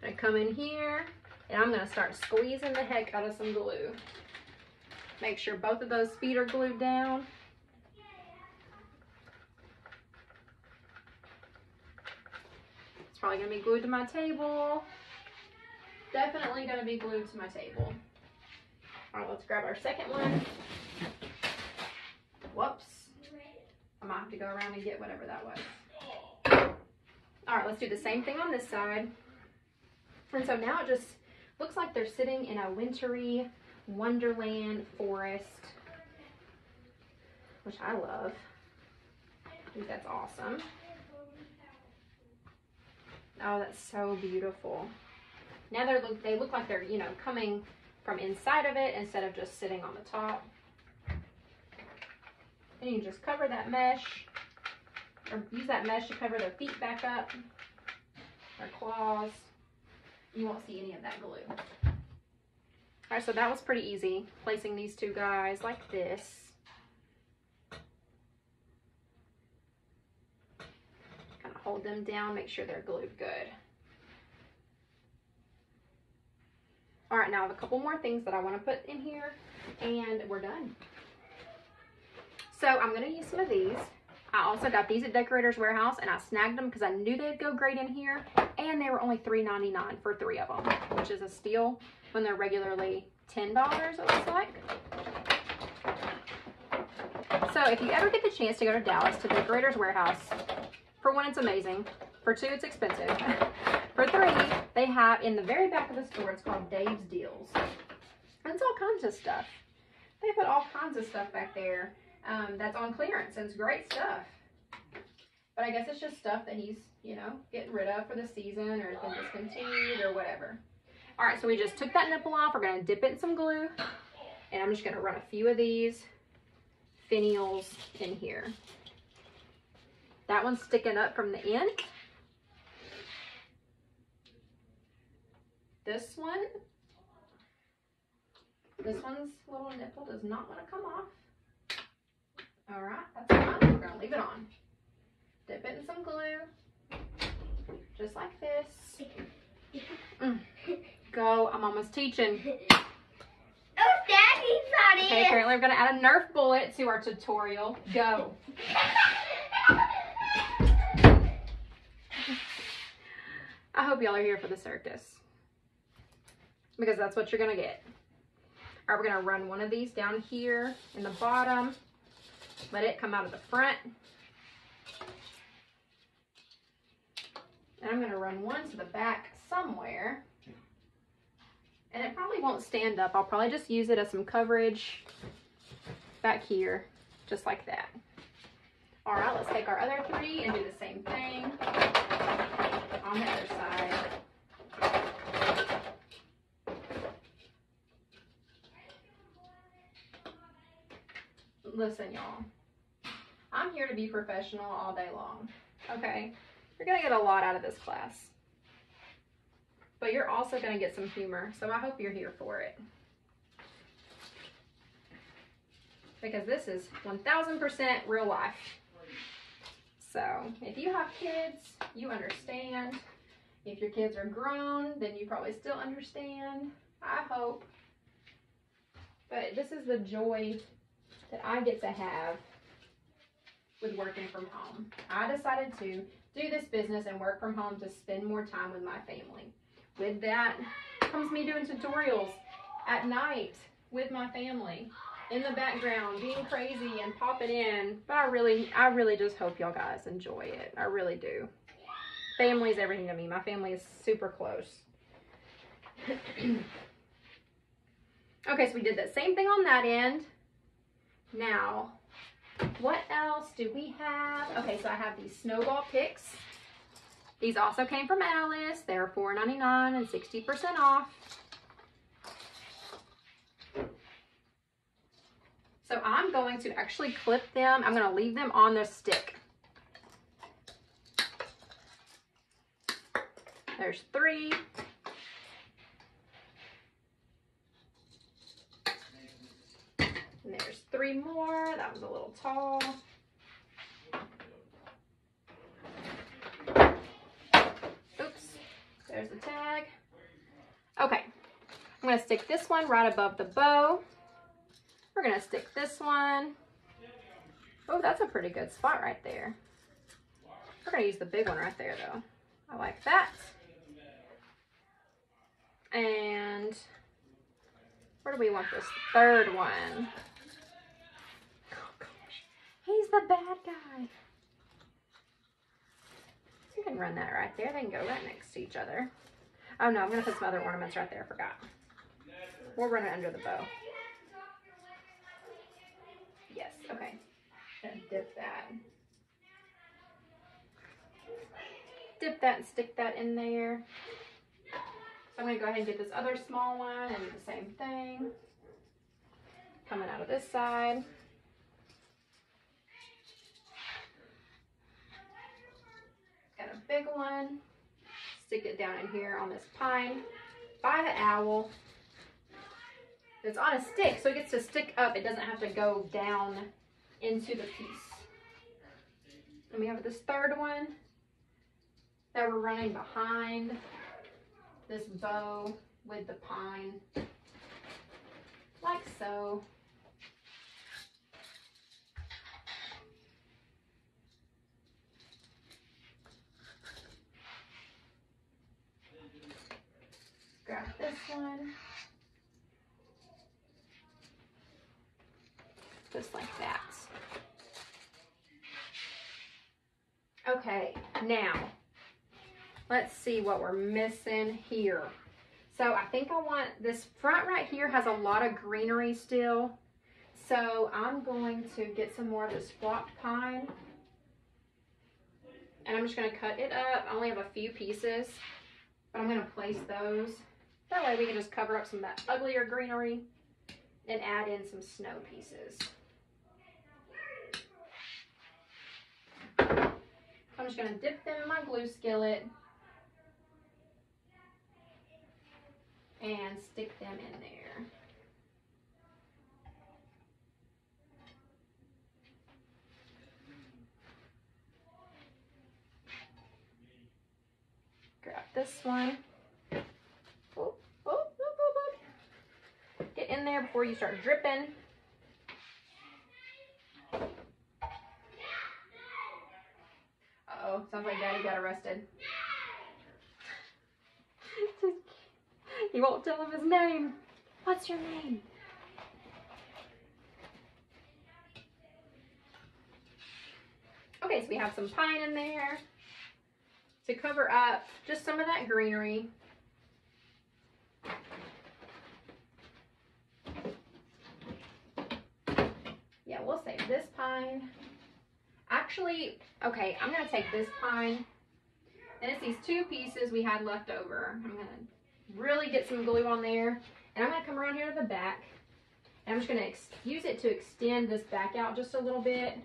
I'm going to come in here and I'm going to start squeezing the heck out of some glue. Make sure both of those feet are glued down. It's probably going to be glued to my table. Definitely going to be glued to my table. All right, let's grab our second one. Whoops. I might have to go around and get whatever that was. All right, let's do the same thing on this side. And so now it just looks like they're sitting in a wintry wonderland forest, which I love. I think that's awesome. Oh, that's so beautiful. Now they look like they're, coming from inside of it instead of just sitting on the top. And you can just cover that mesh, or use that mesh to cover their feet back up, their claws. You won't see any of that glue. All right, so that was pretty easy, placing these two guys like this. Kind of hold them down, make sure they're glued good. All right, now I have a couple more things that I want to put in here, and we're done. So I'm going to use some of these. I also got these at Decorator's Warehouse, and I snagged them because I knew they'd go great in here, and they were only $3.99 for 3 of them, which is a steal when they're regularly $10, it looks like. So if you ever get the chance to go to Dallas to Decorator's Warehouse, for 1, it's amazing. For 2, it's expensive. For 3, they have in the very back of the store, it's called Dave's Deals. And it's all kinds of stuff. They put all kinds of stuff back there that's on clearance, and it's great stuff. But I guess it's just stuff that he's, getting rid of for the season, or has been discontinued, or whatever. All right, so we just took that nipple off. We're going to dip it in some glue, and I'm just going to run a few of these finials in here. That one's sticking up from the end. This one's little nipple does not want to come off. All right, that's fine. We're going to leave it on. Dip it in some glue, just like this. Go, I'm almost teaching. Oh, Daddy's not in. Okay, currently we're going to add a Nerf bullet to our tutorial. Go. I hope y'all are here for the circus, because that's what you're going to get. All right, we're gonna run one of these down here in the bottom. Let it come out of the front. And I'm gonna run one to the back somewhere. And it probably won't stand up. I'll probably just use it as some coverage back here, just like that. All right, let's take our other three and do the same thing on the other side. Listen, y'all, I'm here to be professional all day long, okay? You're gonna get a lot out of this class, but you're also gonna get some humor, so I hope you're here for it. Because this is 1000% real life. So if you have kids, you understand. If your kids are grown, then you probably still understand, I hope. But this is the joy that I get to have with working from home. I decided to do this business and work from home to spend more time with my family. With that comes me doing tutorials at night with my family, in the background, being crazy and popping in. But I really just hope y'all guys enjoy it. I really do. Family is everything to me. My family is super close. Okay, so we did the same thing on that end. Now, what else do we have? Okay, so I have these snowball picks. These also came from Alice. They're $4.99 and 60% off. So I'm going to actually clip them. I'm going to leave them on the stick. There's 3. And there's 3 more. That was a little tall. Oops. There's the tag. Okay. I'm going to stick this one right above the bow. We're going to stick this one. Oh, that's a pretty good spot right there. We're going to use the big one right there, though. I like that. And where do we want this third one? Oh, gosh. He's the bad guy. You can run that right there. They can go right next to each other. Oh, no, I'm going to put some other ornaments right there. I forgot. We'll run it under the bow. Yes, okay. I'm gonna dip that. Dip that and stick that in there. So I'm gonna go ahead and get this other small one and do the same thing. Coming out of this side. Got a big one. Stick it down in here on this pine by the owl. It's on a stick, so it gets to stick up. It doesn't have to go down into the piece. And we have this third one that we're running behind this bow with the pine, like so. Grab this one. Just like that. Okay, now let's see what we're missing here. So I think I want this front right here has a lot of greenery still. So I'm going to get some more of this flocked pine. And I'm just going to cut it up. I only have a few pieces, but I'm going to place those. That way we can just cover up some of that uglier greenery and add in some snow pieces. I'm just going to dip them in my glue skillet and stick them in there. Grab this one. Oh, oh, oh, oh, oh. Get in there before you start dripping. Uh-oh, sounds like Daddy got arrested. He won't tell him his name. What's your name? Okay, so we have some pine in there to cover up just some of that greenery. Yeah, we'll save this pine. Actually, okay, I'm gonna take this pine, and it's these two pieces we had left over. I'm gonna really get some glue on there, and I'm gonna come around here to the back, and I'm just gonna use it to extend this back out just a little bit.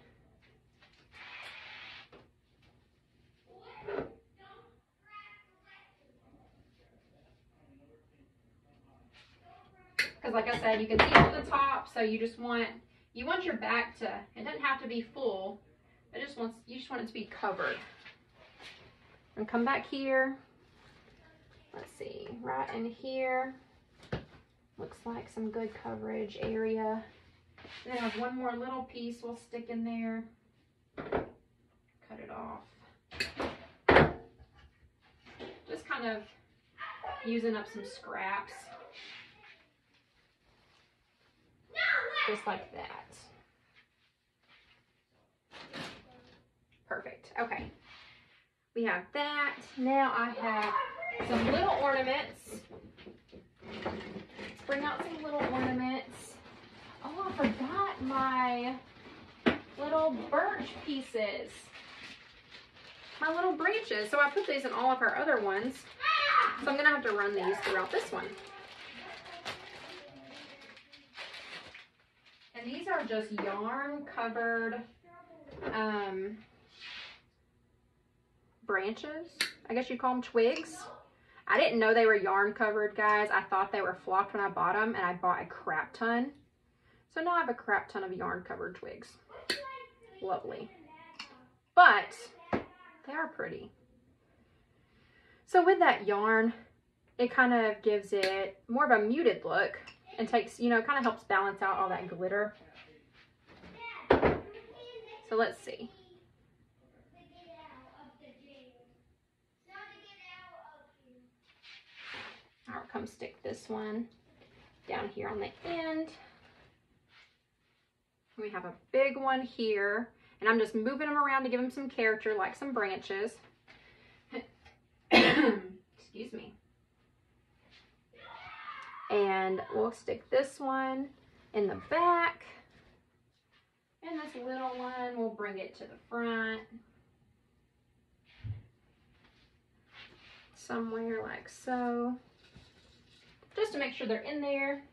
Because like I said, you can see from the top, so you want your back to, it doesn't have to be full, you just want it to be covered. And come back here. Let's see, right in here. Looks like some good coverage area. And then I have one more little piece we'll stick in there. Cut it off. Just kind of using up some scraps. Just like that. Perfect. Okay. We have that. Now I have some little ornaments. Let's bring out some little ornaments. Oh, I forgot my little birch pieces. My little branches. So I put these in all of our other ones. So I'm going to have to run these throughout this one. And these are just yarn covered branches. I guess you'd call them twigs. I didn't know they were yarn covered, guys. I thought they were flocked when I bought them, and I bought a crap ton. So now I have a crap ton of yarn covered twigs. Lovely. But they are pretty. So with that yarn, it kind of gives it more of a muted look. And takes, you know, kind of helps balance out all that glitter. So let's see. I'll come stick this one down here on the end. We have a big one here. And I'm just moving them around to give them some character, like some branches. Excuse me. And we'll stick this one in the back. And this little one, we'll bring it to the front. Somewhere like so. Just to make sure they're in there.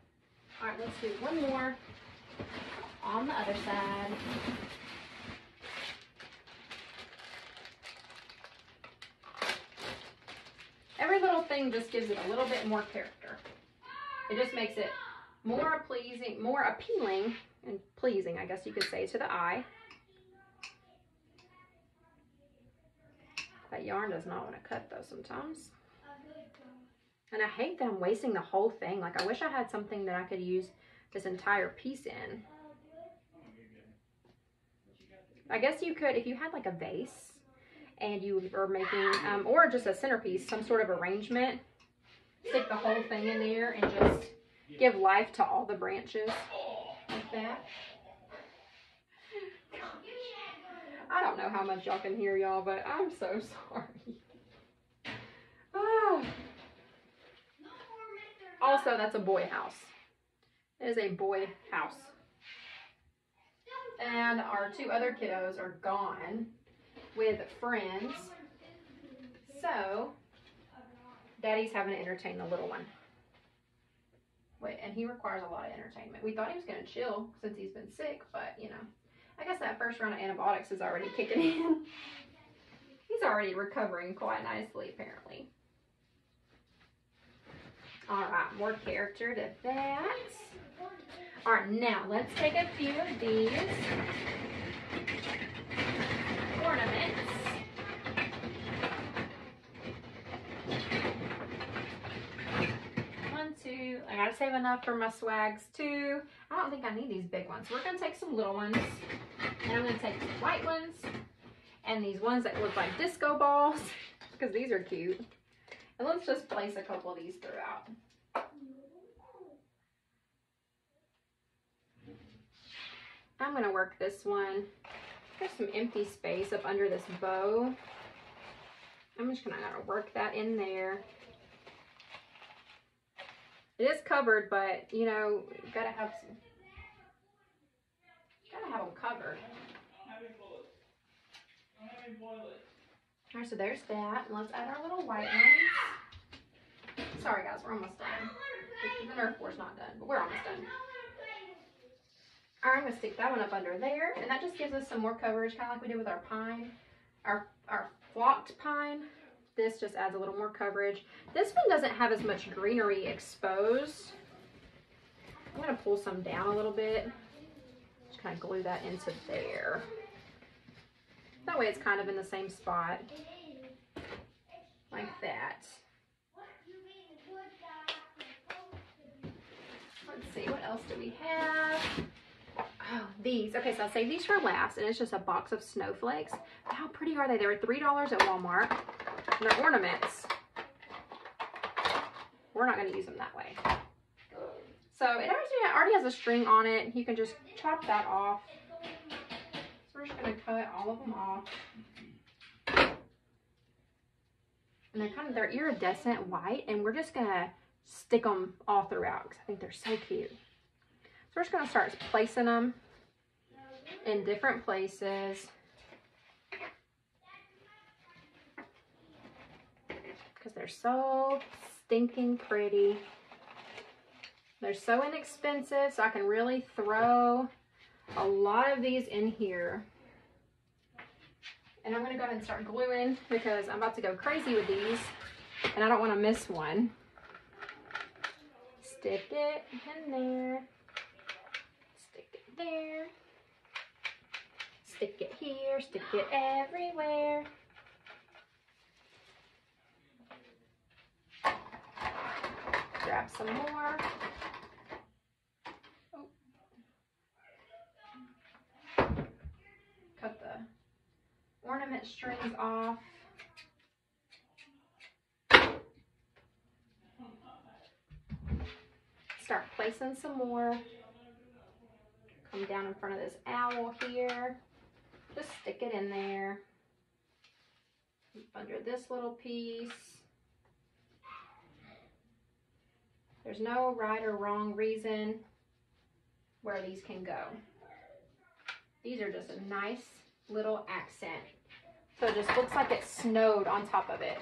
All right, let's do one more on the other side. Every little thing just gives it a little bit more character. It just makes it more pleasing, more appealing and pleasing, I guess you could say, to the eye. That yarn does not want to cut though sometimes. And I hate that I'm wasting the whole thing. Like, I wish I had something that I could use this entire piece in. I guess you could, if you had like a vase and you were making, or just a centerpiece, some sort of arrangement, stick the whole thing in there and just give life to all the branches like that. Gosh. I don't know how much y'all can hear, y'all, but I'm so sorry. Oh. Also, that's a boy house. It is a boy house. And our two other kiddos are gone with friends. So, Daddy's having to entertain the little one. Wait, and he requires a lot of entertainment. We thought he was going to chill since he's been sick, but, you know, I guess that first round of antibiotics is already kicking in. He's already recovering quite nicely, apparently. All right, more character to that. All right, now let's take a few of these ornaments. One, two. I gotta save enough for my swags too. I don't think I need these big ones. We're gonna take some little ones, and I'm gonna take these white ones and these ones that look like disco balls because these are cute. And let's just place a couple of these throughout. I'm going to work this one There's some empty space up under this bow. I'm just gonna work that in there. It is covered, but you know, you gotta have them covered. Alright, so there's that. And let's add our little white ones. Sorry guys, we're almost done. The Nerf board's not done, but we're almost done. Alright, I'm gonna stick that one up under there, and that just gives us some more coverage, kind of like we did with our pine, our flocked pine. This just adds a little more coverage. This one doesn't have as much greenery exposed. I'm gonna pull some down a little bit. Just kind of glue that into there. That way it's kind of in the same spot, like that. Let's see, what else do we have? Oh, these. Okay, so I saved these for last, and it's just a box of snowflakes. But how pretty are they? They were $3 at Walmart. And they're ornaments. We're not going to use them that way. So it already has a string on it. You can just chop that off. So we're just going to cut all of them off. And they're iridescent white, and we're just going to stick them all throughout because I think they're so cute. So we're just going to start placing them in different places. Because they're so stinking pretty. They're so inexpensive, so I can really throw a lot of these in here. And I'm going to go ahead and start gluing because I'm about to go crazy with these and I don't want to miss one. Stick it in there. Stick it there. Stick it here. Stick it everywhere. Grab some more. Oh. Cut the ornament strings off. Start placing some more. Come down in front of this owl here. Just stick it in there. Under this little piece. There's no right or wrong reason where these can go. These are just a nice little accent. So it just looks like it snowed on top of it.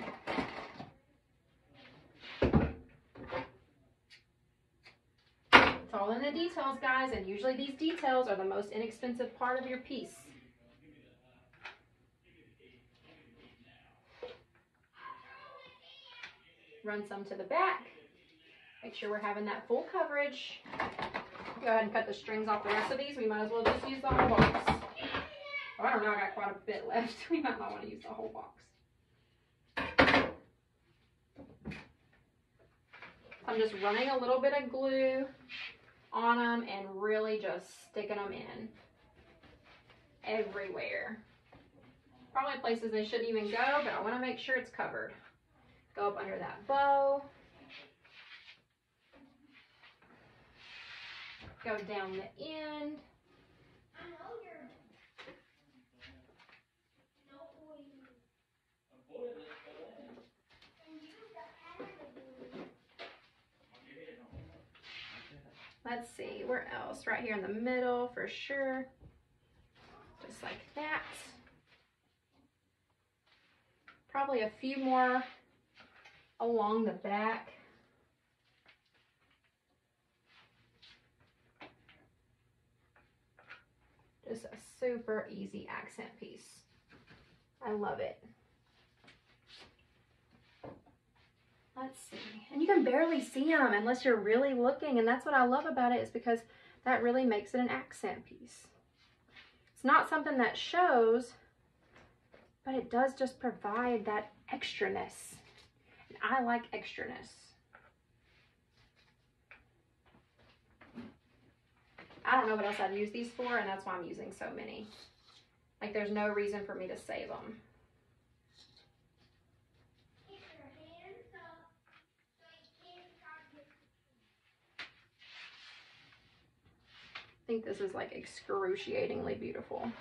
It's all in the details, guys, and usually these details are the most inexpensive part of your piece. Run some to the back. Make sure we're having that full coverage. Go ahead and cut the strings off the rest of these. We might as well just use the whole box. Oh, I don't know, I got quite a bit left. We might not want to use the whole box. I'm just running a little bit of glue on them and really just sticking them in everywhere. Probably places they shouldn't even go, but I want to make sure it's covered. Go up under that bow. Go down the end. Let's see, where else? Right here in the middle for sure. Just like that. Probably a few more along the back. Just a super easy accent piece. I love it. Let's see. And you can barely see them unless you're really looking. And that's what I love about it, is because that really makes it an accent piece. It's not something that shows, but it does just provide that extraness. And I like extraness. I don't know what else I'd use these for, and that's why I'm using so many. Like, there's no reason for me to save them. I think this is like excruciatingly beautiful.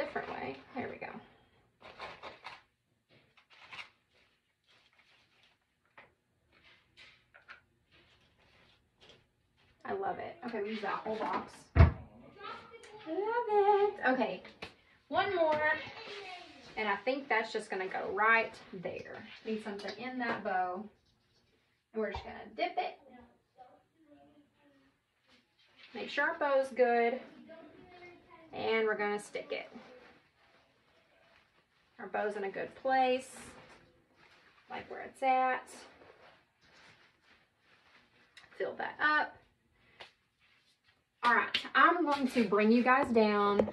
different way. There we go. I love it. Okay, we use that whole box. I love it. Okay, one more. And I think that's just gonna go right there. Need something in that bow. And we're just gonna dip it. Make sure our bow's good. And we're gonna stick it. Our bow's in a good place. Like where it's at. Fill that up. All right, I'm going to bring you guys down.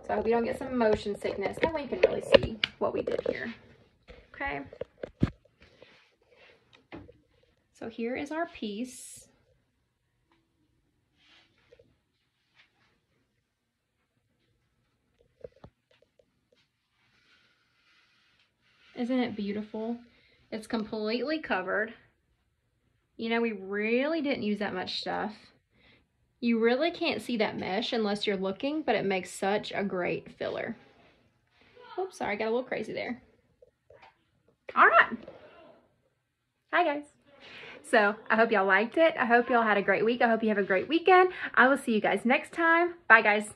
So I hope you don't get some motion sickness. That way you can really see what we did here. Okay. So here is our piece. Isn't it beautiful? It's completely covered. You know, we really didn't use that much stuff. You really can't see that mesh unless you're looking, but it makes such a great filler. Oops, sorry, I got a little crazy there. All right. Hi, guys. So I hope y'all liked it. I hope y'all had a great week. I hope you have a great weekend. I will see you guys next time. Bye, guys.